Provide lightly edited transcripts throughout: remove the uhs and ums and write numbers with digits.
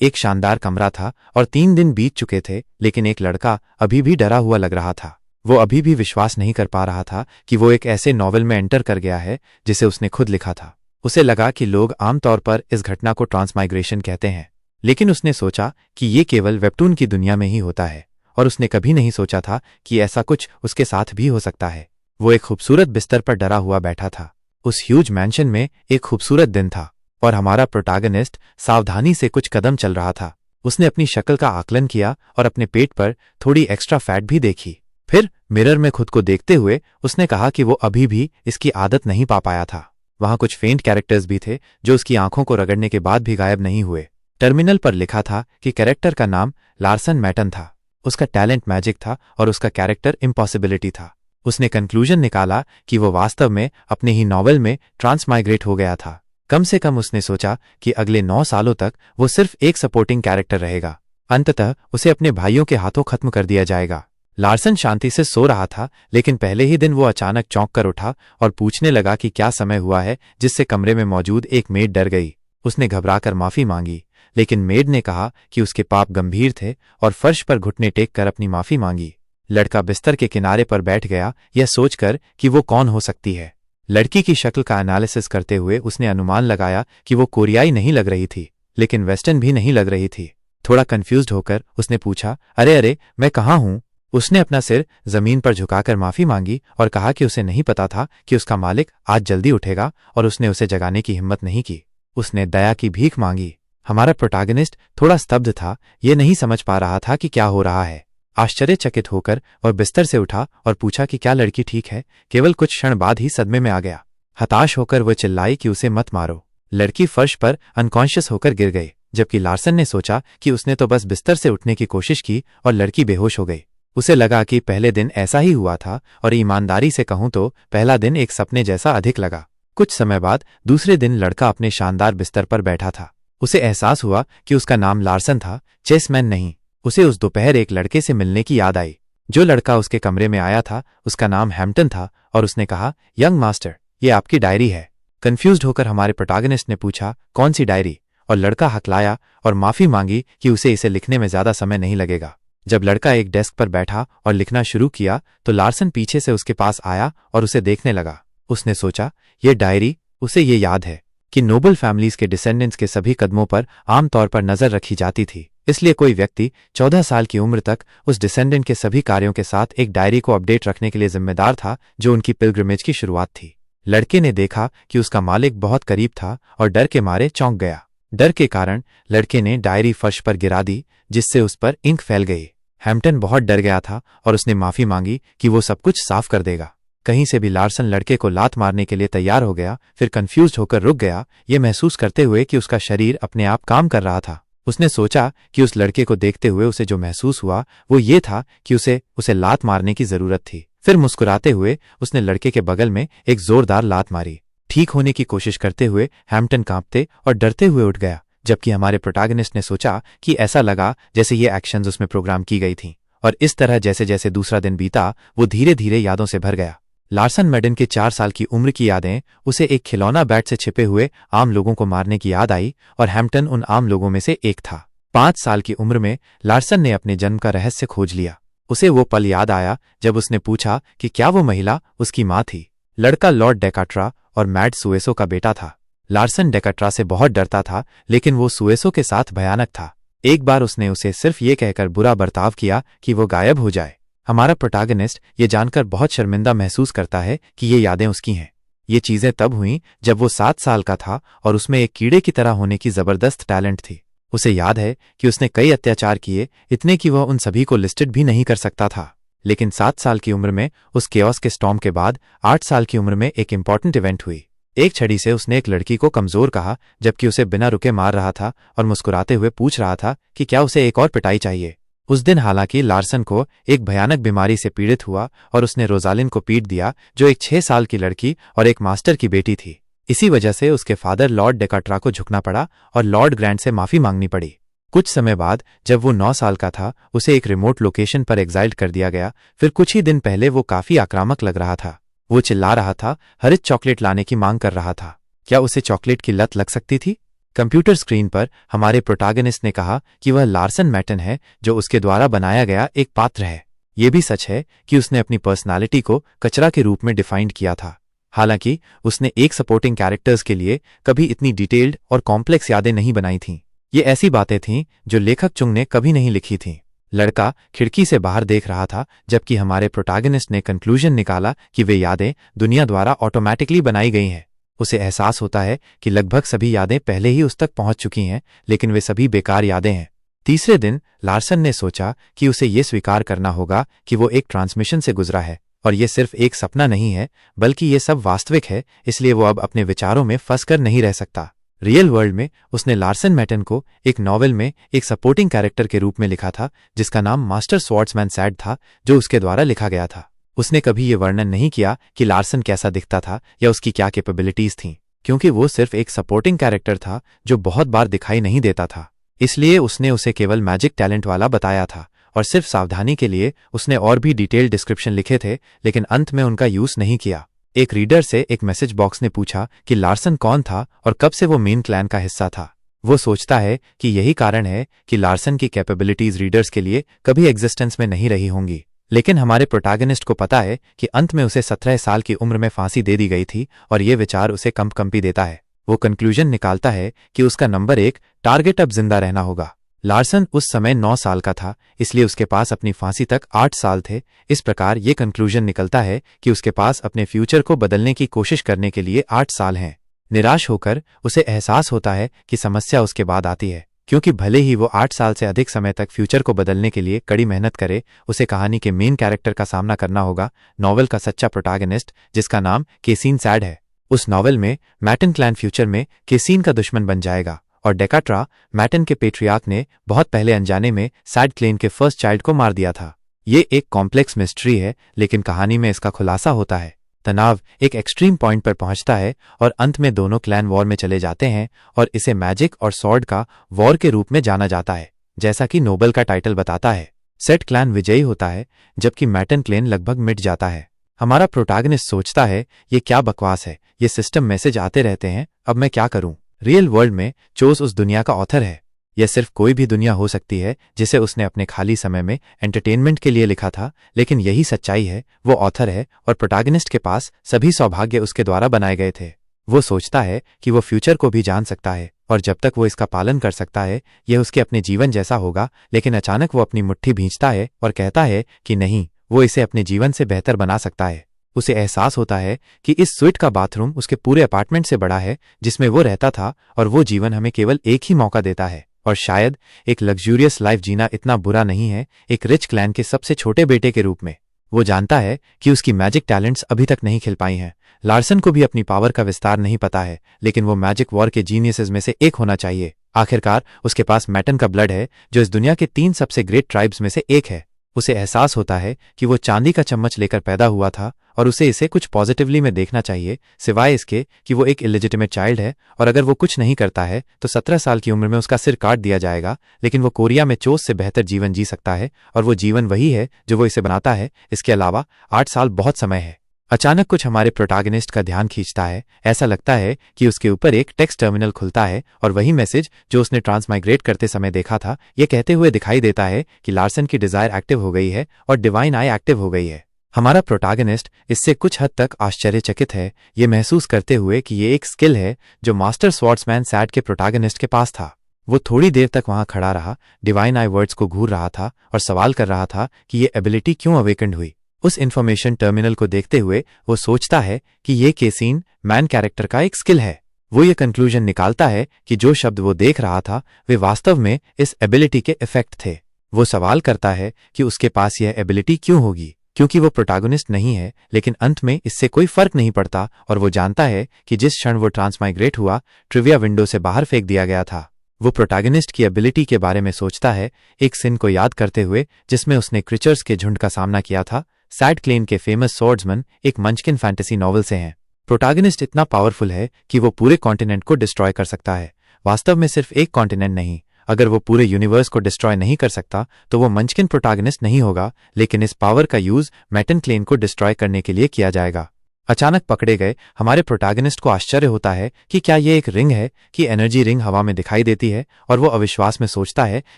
एक शानदार कमरा था और 3 दिन बीत चुके थे, लेकिन एक लड़का अभी भी डरा हुआ लग रहा था। वो अभी भी विश्वास नहीं कर पा रहा था कि वो एक ऐसे नॉवेल में एंटर कर गया है जिसे उसने खुद लिखा था। उसे लगा कि लोग आमतौर पर इस घटना को ट्रांसमाइग्रेशन कहते हैं, लेकिन उसने सोचा कि ये केवल वेबटून की दुनिया में ही होता है, और उसने कभी नहीं सोचा था कि ऐसा कुछ उसके साथ भी हो सकता है। वो एक खूबसूरत बिस्तर पर डरा हुआ बैठा था। उस ह्यूज मैंशन में एक खूबसूरत दिन था और हमारा प्रोटैगनिस्ट सावधानी से कुछ कदम चल रहा था। उसने अपनी शक्ल का आकलन किया और अपने पेट पर थोड़ी एक्स्ट्रा फैट भी देखी। फिर मिरर में खुद को देखते हुए उसने कहा कि वो अभी भी इसकी आदत नहीं पा पाया था। वहां कुछ फेंट कैरेक्टर्स भी थे जो उसकी आंखों को रगड़ने के बाद भी गायब नहीं हुए। टर्मिनल पर लिखा था कि कैरेक्टर का नाम लार्सन मैटन था। उसका टैलेंट मैजिक था और उसका कैरेक्टर इम्पॉसिबिलिटी था। उसने कंक्लूजन निकाला कि वो वास्तव में अपने ही नॉवेल में ट्रांसमाइग्रेट हो गया था। कम से कम उसने सोचा कि अगले 9 सालों तक वो सिर्फ एक सपोर्टिंग कैरेक्टर रहेगा। अंततः उसे अपने भाइयों के हाथों खत्म कर दिया जाएगा। लार्सन शांति से सो रहा था, लेकिन पहले ही दिन वो अचानक चौंक कर उठा और पूछने लगा कि क्या समय हुआ है, जिससे कमरे में मौजूद एक मेड डर गई। उसने घबराकर माफी मांगी, लेकिन मेड ने कहा कि उसके पाप गंभीर थे और फर्श पर घुटने टेक कर अपनी माफी मांगी। लड़का बिस्तर के किनारे पर बैठ गया, यह सोचकर कि वो कौन हो सकती है। लड़की की शक्ल का एनालिसिस करते हुए उसने अनुमान लगाया कि वो कोरियाई नहीं लग रही थी, लेकिन वेस्टर्न भी नहीं लग रही थी। थोड़ा कंफ्यूज्ड होकर उसने पूछा, अरे अरे, मैं कहाँ हूँ? उसने अपना सिर जमीन पर झुकाकर माफी मांगी और कहा कि उसे नहीं पता था कि उसका मालिक आज जल्दी उठेगा, और उसने उसे जगाने की हिम्मत नहीं की। उसने दया की भीख मांगी। हमारा प्रोटैगनिस्ट थोड़ा स्तब्ध था, ये नहीं समझ पा रहा था कि क्या हो रहा है। आश्चर्यचकित होकर वह बिस्तर से उठा और पूछा कि क्या लड़की ठीक है। केवल कुछ क्षण बाद ही सदमे में आ गया। हताश होकर वह चिल्लाई कि उसे मत मारो। लड़की फर्श पर अनकॉन्शियस होकर गिर गई, जबकि लार्सन ने सोचा कि उसने तो बस बिस्तर से उठने की कोशिश की और लड़की बेहोश हो गई। उसे लगा कि पहले दिन ऐसा ही हुआ था, और ईमानदारी से कहूं तो पहला दिन एक सपने जैसा अधिक लगा। कुछ समय बाद दूसरे दिन लड़का अपने शानदार बिस्तर पर बैठा था। उसे एहसास हुआ कि उसका नाम लार्सन था, चेसमैन नहीं। उसे उस दोपहर एक लड़के से मिलने की याद आई। जो लड़का उसके कमरे में आया था उसका नाम हैम्पटन था, और उसने कहा, यंग मास्टर, ये आपकी डायरी है। कंफ्यूज्ड होकर हमारे प्रोटैगनिस्ट ने पूछा, कौन सी डायरी? और लड़का हकलाया और माफी मांगी कि उसे इसे लिखने में ज्यादा समय नहीं लगेगा। जब लड़का एक डेस्क पर बैठा और लिखना शुरू किया तो लार्सन पीछे से उसके पास आया और उसे देखने लगा। उसने सोचा, यह डायरी, उसे ये याद है कि नोबल फैमिलीज के डिसेंडेंट्स के सभी कदमों पर आमतौर पर नजर रखी जाती थी। इसलिए कोई व्यक्ति 14 साल की उम्र तक उस डिसेंडेंट के सभी कार्यों के साथ एक डायरी को अपडेट रखने के लिए जिम्मेदार था, जो उनकी पिलग्रिमेज की शुरुआत थी। लड़के ने देखा कि उसका मालिक बहुत करीब था और डर के मारे चौंक गया। डर के कारण लड़के ने डायरी फर्श पर गिरा दी, जिससे उस पर इंक फैल गई। हैम्पटन बहुत डर गया था और उसने माफी मांगी कि वो सब कुछ साफ कर देगा। कहीं से भी लार्सन लड़के को लात मारने के लिए तैयार हो गया, फिर कंफ्यूज्ड होकर रुक गया, ये महसूस करते हुए कि उसका शरीर अपने आप काम कर रहा था। उसने सोचा कि उस लड़के को देखते हुए उसे जो महसूस हुआ वो ये था कि उसे लात मारने की जरूरत थी। फिर मुस्कुराते हुए उसने लड़के के बगल में एक जोरदार लात मारी। ठीक होने की कोशिश करते हुए हैम्पटन कांपते और डरते हुए उठ गया, जबकि हमारे प्रोटैगनिस्ट ने सोचा कि ऐसा लगा जैसे ये एक्शंस उसमें प्रोग्राम की गई थीं। और इस तरह जैसे जैसे दूसरा दिन बीता वो धीरे धीरे यादों से भर गया। लार्सन मैडन के 4 साल की उम्र की यादें, उसे एक खिलौना बैट से छिपे हुए आम लोगों को मारने की याद आई, और हैम्पटन उन आम लोगों में से एक था। 5 साल की उम्र में लार्सन ने अपने जन्म का रहस्य खोज लिया। उसे वो पल याद आया जब उसने पूछा कि क्या वो महिला उसकी माँ थी। लड़का लॉर्ड डेकाट्रा और मैड सुएसो का बेटा था। लार्सन डेकाट्रा से बहुत डरता था, लेकिन वो सुएसो के साथ भयानक था। एक बार उसने उसे सिर्फ ये कहकर बुरा बर्ताव किया कि वो गायब हो जाए। हमारा प्रोटैगनिस्ट ये जानकर बहुत शर्मिंदा महसूस करता है कि ये यादें उसकी हैं। ये चीजें तब हुईं जब वो 7 साल का था और उसमें एक कीड़े की तरह होने की जबरदस्त टैलेंट थी। उसे याद है कि उसने कई अत्याचार किए, इतने कि वह उन सभी को लिस्टेड भी नहीं कर सकता था। लेकिन 7 साल की उम्र में उस केओस के स्टॉर्म के बाद 8 साल की उम्र में एक इंपॉर्टेंट इवेंट हुई। एक छड़ी से उसने एक लड़की को कमजोर कहा, जबकि उसे बिना रुके मार रहा था और मुस्कुराते हुए पूछ रहा था कि क्या उसे एक और पिटाई चाहिए। उस दिन हालांकि लार्सन को एक भयानक बीमारी से पीड़ित हुआ और उसने रोजालिन को पीट दिया, जो एक 6 साल की लड़की और एक मास्टर की बेटी थी। इसी वजह से उसके फादर लॉर्ड डेकाट्रा को झुकना पड़ा और लॉर्ड ग्रैंड से माफी मांगनी पड़ी। कुछ समय बाद जब वो 9 साल का था, उसे एक रिमोट लोकेशन पर एग्जाइल्ड कर दिया गया। फिर कुछ ही दिन पहले वो काफी आक्रामक लग रहा था। वो चिल्ला रहा था, हरित चॉकलेट लाने की मांग कर रहा था। क्या उसे चॉकलेट की लत लग सकती थी? कंप्यूटर स्क्रीन पर हमारे प्रोटैगनिस्ट ने कहा कि वह लार्सन मैटन है, जो उसके द्वारा बनाया गया एक पात्र है। ये भी सच है कि उसने अपनी पर्सनालिटी को कचरा के रूप में डिफाइंड किया था। हालांकि उसने एक सपोर्टिंग कैरेक्टर्स के लिए कभी इतनी डिटेल्ड और कॉम्प्लेक्स यादें नहीं बनाई थीं। ये ऐसी बातें थीं जो लेखक चुंग ने कभी नहीं लिखी थीं। लड़का खिड़की से बाहर देख रहा था, जबकि हमारे प्रोटैगनिस्ट ने कंक्लूजन निकाला कि वे यादें दुनिया द्वारा ऑटोमैटिकली बनाई गई हैं। उसे एहसास होता है कि लगभग सभी यादें पहले ही उस तक पहुंच चुकी हैं, लेकिन वे सभी बेकार यादें हैं। तीसरे दिन लार्सन ने सोचा कि उसे ये स्वीकार करना होगा कि वो एक ट्रांसमिशन से गुजरा है और ये सिर्फ एक सपना नहीं है, बल्कि ये सब वास्तविक है। इसलिए वो अब अपने विचारों में फंसकर नहीं रह सकता। रियल वर्ल्ड में उसने लार्सन मैटन को एक नॉवेल में एक सपोर्टिंग कैरेक्टर के रूप में लिखा था, जिसका नाम मास्टर स्वॉर्ड्समैन सैड था, जो उसके द्वारा लिखा गया था। उसने कभी ये वर्णन नहीं किया कि लार्सन कैसा दिखता था या उसकी क्या कैपेबिलिटीज थीं, क्योंकि वो सिर्फ एक सपोर्टिंग कैरेक्टर था जो बहुत बार दिखाई नहीं देता था। इसलिए उसने उसे केवल मैजिक टैलेंट वाला बताया था और सिर्फ सावधानी के लिए उसने और भी डिटेल्ड डिस्क्रिप्शन लिखे थे, लेकिन अंत में उनका यूज नहीं किया। एक रीडर से एक मैसेज बॉक्स ने पूछा कि लार्सन कौन था और कब से वो मेन क्लैन का हिस्सा था। वो सोचता है कि यही कारण है कि लार्सन की कैपेबिलिटीज रीडर्स के लिए कभी एग्जिस्टेंस में नहीं रही होंगी। लेकिन हमारे प्रोटैगनिस्ट को पता है कि अंत में उसे 17 साल की उम्र में फांसी दे दी गई थी और ये विचार उसे कंपी देता है। वो कंक्लूजन निकालता है कि उसका नंबर 1 टारगेट अब जिंदा रहना होगा। लार्सन उस समय 9 साल का था, इसलिए उसके पास अपनी फांसी तक 8 साल थे। इस प्रकार ये कंक्लूजन निकलता है कि उसके पास अपने फ्यूचर को बदलने की कोशिश करने के लिए 8 साल हैं। निराश होकर उसे एहसास होता है कि समस्या उसके बाद आती है, क्योंकि भले ही वो 8 साल से अधिक समय तक फ्यूचर को बदलने के लिए कड़ी मेहनत करे, उसे कहानी के मेन कैरेक्टर का सामना करना होगा, नॉवेल का सच्चा प्रोटैगनिस्ट, जिसका नाम केसीन सैड है। उस नॉवेल में मैटन क्लैन फ्यूचर में केसीन का दुश्मन बन जाएगा और डेकाट्रा, मैटन के पेट्रियार्क ने बहुत पहले अनजाने में सैड क्लेन के फर्स्ट चाइल्ड को मार दिया था। ये एक कॉम्प्लेक्स मिस्ट्री है, लेकिन कहानी में इसका खुलासा होता है। तनाव एक एक्सट्रीम पॉइंट पर पहुंचता है और अंत में दोनों क्लैन वॉर में चले जाते हैं और इसे मैजिक और सॉर्ड का वॉर के रूप में जाना जाता है, जैसा कि नोबल का टाइटल बताता है। सेट क्लैन विजयी होता है, जबकि मैटन क्लेन लगभग मिट जाता है। हमारा प्रोटैगनिस्ट सोचता है, ये क्या बकवास है, ये सिस्टम मैसेज आते रहते हैं, अब मैं क्या करूं। रियल वर्ल्ड में चोस उस दुनिया का ऑथर है। यह सिर्फ कोई भी दुनिया हो सकती है जिसे उसने अपने खाली समय में एंटरटेनमेंट के लिए लिखा था, लेकिन यही सच्चाई है, वो ऑथर है और प्रोटैगनिस्ट के पास सभी सौभाग्य उसके द्वारा बनाए गए थे। वो सोचता है कि वो फ्यूचर को भी जान सकता है और जब तक वो इसका पालन कर सकता है यह उसके अपने जीवन जैसा होगा, लेकिन अचानक वो अपनी मुट्ठी भींचता है और कहता है कि नहीं, वो इसे अपने जीवन से बेहतर बना सकता है। उसे एहसास होता है कि इस स्वीट का बाथरूम उसके पूरे अपार्टमेंट से बड़ा है जिसमें वो रहता था और वो जीवन हमें केवल एक ही मौका देता है और शायद एक लग्जूरियस लाइफ जीना इतना बुरा नहीं है, एक रिच क्लैन के सबसे छोटे बेटे के रूप में। वो जानता है कि उसकी मैजिक टैलेंट्स अभी तक नहीं खिल पाई हैं। लार्सन को भी अपनी पावर का विस्तार नहीं पता है, लेकिन वो मैजिक वॉर के जीनियसेस में से एक होना चाहिए। आखिरकार उसके पास मैटन का ब्लड है, जो इस दुनिया के 3 सबसे ग्रेट ट्राइब्स में से एक है। उसे एहसास होता है कि वो चांदी का चम्मच लेकर पैदा हुआ था और उसे इसे कुछ पॉजिटिवली में देखना चाहिए, सिवाय इसके कि वो एक इलिजिटिमेट चाइल्ड है और अगर वो कुछ नहीं करता है तो 17 साल की उम्र में उसका सिर काट दिया जाएगा। लेकिन वो कोरिया में चोस से बेहतर जीवन जी सकता है और वो जीवन वही है जो वो इसे बनाता है। इसके अलावा 8 साल बहुत समय है। अचानक कुछ हमारे प्रोटैगनिस्ट का ध्यान खींचता है। ऐसा लगता है कि उसके ऊपर एक टेक्स्ट टर्मिनल खुलता है और वही मैसेज जो उसने ट्रांसमाइग्रेट करते समय देखा था, ये कहते हुए दिखाई देता है कि लार्सन की डिजायर एक्टिव हो गई है और डिवाइन आई एक्टिव हो गई है। हमारा प्रोटैगनिस्ट इससे कुछ हद तक आश्चर्यचकित है, ये महसूस करते हुए कि ये एक स्किल है जो मास्टर स्वॉर्ड्समैन सैड के प्रोटैगनिस्ट के पास था। वो थोड़ी देर तक वहां खड़ा रहा, डिवाइन आई वर्ड्स को घूर रहा था और सवाल कर रहा था कि ये एबिलिटी क्यों अवेकेंड हुई। उस इंफॉर्मेशन टर्मिनल को देखते हुए वो सोचता है कि ये केसीन मैन कैरेक्टर का एक स्किल है। वो ये कंक्लूजन निकालता है कि जो शब्द वो देख रहा था वे वास्तव में इस एबिलिटी के इफेक्ट थे। वो सवाल करता है कि उसके पास यह एबिलिटी क्यों होगी, क्योंकि वो प्रोटैगनिस्ट नहीं है, लेकिन अंत में इससे कोई फर्क नहीं पड़ता और वो जानता है कि जिस क्षण वो ट्रांसमाइग्रेट हुआ, ट्रिविया विंडो से बाहर फेंक दिया गया था। वो प्रोटैगनिस्ट की एबिलिटी के बारे में सोचता है, एक सिन को याद करते हुए जिसमें उसने क्रिचर्स के झुंड का सामना किया था। सैड क्लेन के फेमस स्वॉर्ड्समैन एक मंचकिन फैंटेसी नॉवल से हैं। प्रोटैगनिस्ट इतना पावरफुल है कि वो पूरे कॉन्टिनेंट को डिस्ट्रॉय कर सकता है। वास्तव में सिर्फ एक कॉन्टिनेंट नहीं, अगर वो पूरे यूनिवर्स को डिस्ट्रॉय नहीं कर सकता तो वो मंचकिन प्रोटैगनिस्ट नहीं होगा, लेकिन इस पावर का यूज मैटन क्लेन को डिस्ट्रॉय करने के लिए किया जाएगा। अचानक पकड़े गए हमारे प्रोटैगनिस्ट को आश्चर्य होता है कि क्या ये एक रिंग है कि एनर्जी रिंग हवा में दिखाई देती है, और वो अविश्वास में सोचता है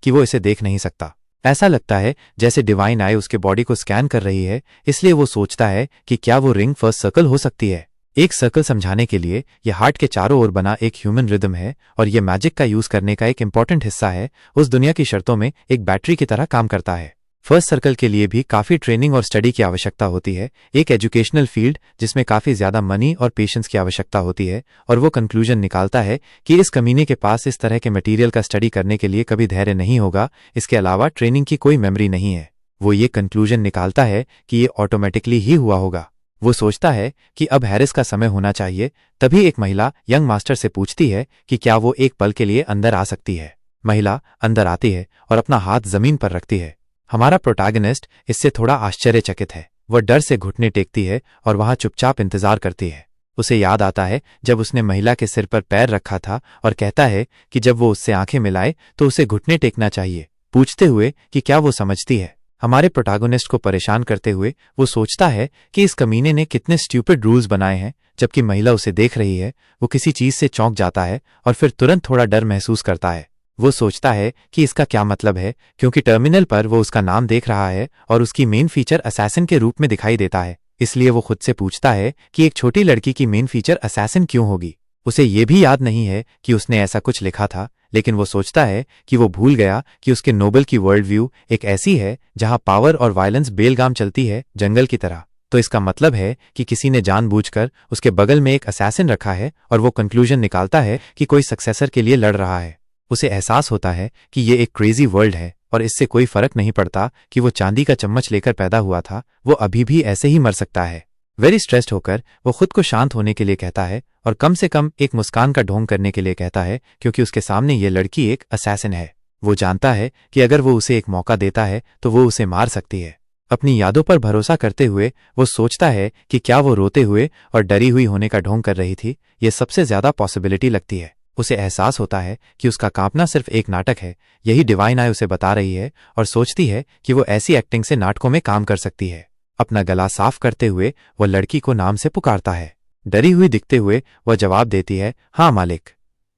कि वो इसे देख नहीं सकता। ऐसा लगता है जैसे डिवाइन आई उसके बॉडी को स्कैन कर रही है, इसलिए वो सोचता है कि क्या वो रिंग फर्स्ट सर्कल हो सकती है। एक सर्कल समझाने के लिए ये हार्ट के चारों ओर बना एक ह्यूमन रिदम है, और ये मैजिक का यूज करने का एक इंपॉर्टेंट हिस्सा है, उस दुनिया की शर्तों में एक बैटरी की तरह काम करता है। फर्स्ट सर्कल के लिए भी काफी ट्रेनिंग और स्टडी की आवश्यकता होती है, एक एजुकेशनल फील्ड जिसमें काफी ज्यादा मनी और पेशेंस की आवश्यकता होती है। और वो कंक्लूजन निकालता है कि इस कमीने के पास इस तरह के मटेरियल का स्टडी करने के लिए कभी धैर्य नहीं होगा, इसके अलावा ट्रेनिंग की कोई मेमोरी नहीं है। वो ये कंक्लूजन निकालता है कि ये ऑटोमेटिकली ही हुआ होगा। वो सोचता है कि अब हैरिस का समय होना चाहिए। तभी एक महिला यंग मास्टर से पूछती है कि क्या वो एक पल के लिए अंदर आ सकती है। महिला अंदर आती है और अपना हाथ जमीन पर रखती है। हमारा प्रोटैगनिस्ट इससे थोड़ा आश्चर्यचकित है। वह डर से घुटने टेकती है और वहां चुपचाप इंतजार करती है। उसे याद आता है जब उसने महिला के सिर पर पैर रखा था, और कहता है कि जब वो उससे आंखें मिलाए तो उसे घुटने टेकना चाहिए, पूछते हुए कि क्या वो समझती है। हमारे प्रोटैगनिस्ट को परेशान करते हुए वो सोचता है कि इस कमीने ने कितने स्ट्यूपिड रूल्स बनाए हैं। जबकि महिला उसे देख रही है, वो किसी चीज से चौंक जाता है और फिर तुरंत थोड़ा डर महसूस करता है। वो सोचता है कि इसका क्या मतलब है, क्योंकि टर्मिनल पर वो उसका नाम देख रहा है और उसकी मेन फीचर असैसिन के रूप में दिखाई देता है। इसलिए वो खुद से पूछता है कि एक छोटी लड़की की मेन फीचर असैसिन क्यों होगी। उसे ये भी याद नहीं है कि उसने ऐसा कुछ लिखा था, लेकिन वो सोचता है कि वो भूल गया कि उसके नोबल की वर्ल्ड व्यू एक ऐसी है जहां पावर और वायलेंस बेलगाम चलती है, जंगल की तरह। तो इसका मतलब है कि किसी ने जानबूझकर उसके बगल में एक असैसिन रखा है, और वो कंक्लूजन निकालता है कि कोई सक्सेसर के लिए लड़ रहा है। उसे एहसास होता है कि ये एक क्रेजी वर्ल्ड है, और इससे कोई फर्क नहीं पड़ता कि वो चांदी का चम्मच लेकर पैदा हुआ था, वो अभी भी ऐसे ही मर सकता है। वेरी स्ट्रेस्ड होकर वो खुद को शांत होने के लिए कहता है, और कम से कम एक मुस्कान का ढोंग करने के लिए कहता है, क्योंकि उसके सामने ये लड़की एक असैसिन है। वो जानता है कि अगर वो उसे एक मौका देता है तो वो उसे मार सकती है। अपनी यादों पर भरोसा करते हुए वो सोचता है कि क्या वो रोते हुए और डरी हुई होने का ढोंग कर रही थी। ये सबसे ज्यादा पॉसिबिलिटी लगती है। उसे एहसास होता है कि उसका कांपना सिर्फ एक नाटक है, यही डिवाइन आई उसे बता रही है, और सोचती है कि वो ऐसी एक्टिंग से नाटकों में काम कर सकती है। अपना गला साफ करते हुए वह लड़की को नाम से पुकारता है। डरी हुई दिखते हुए वह जवाब देती है, हाँ मालिक।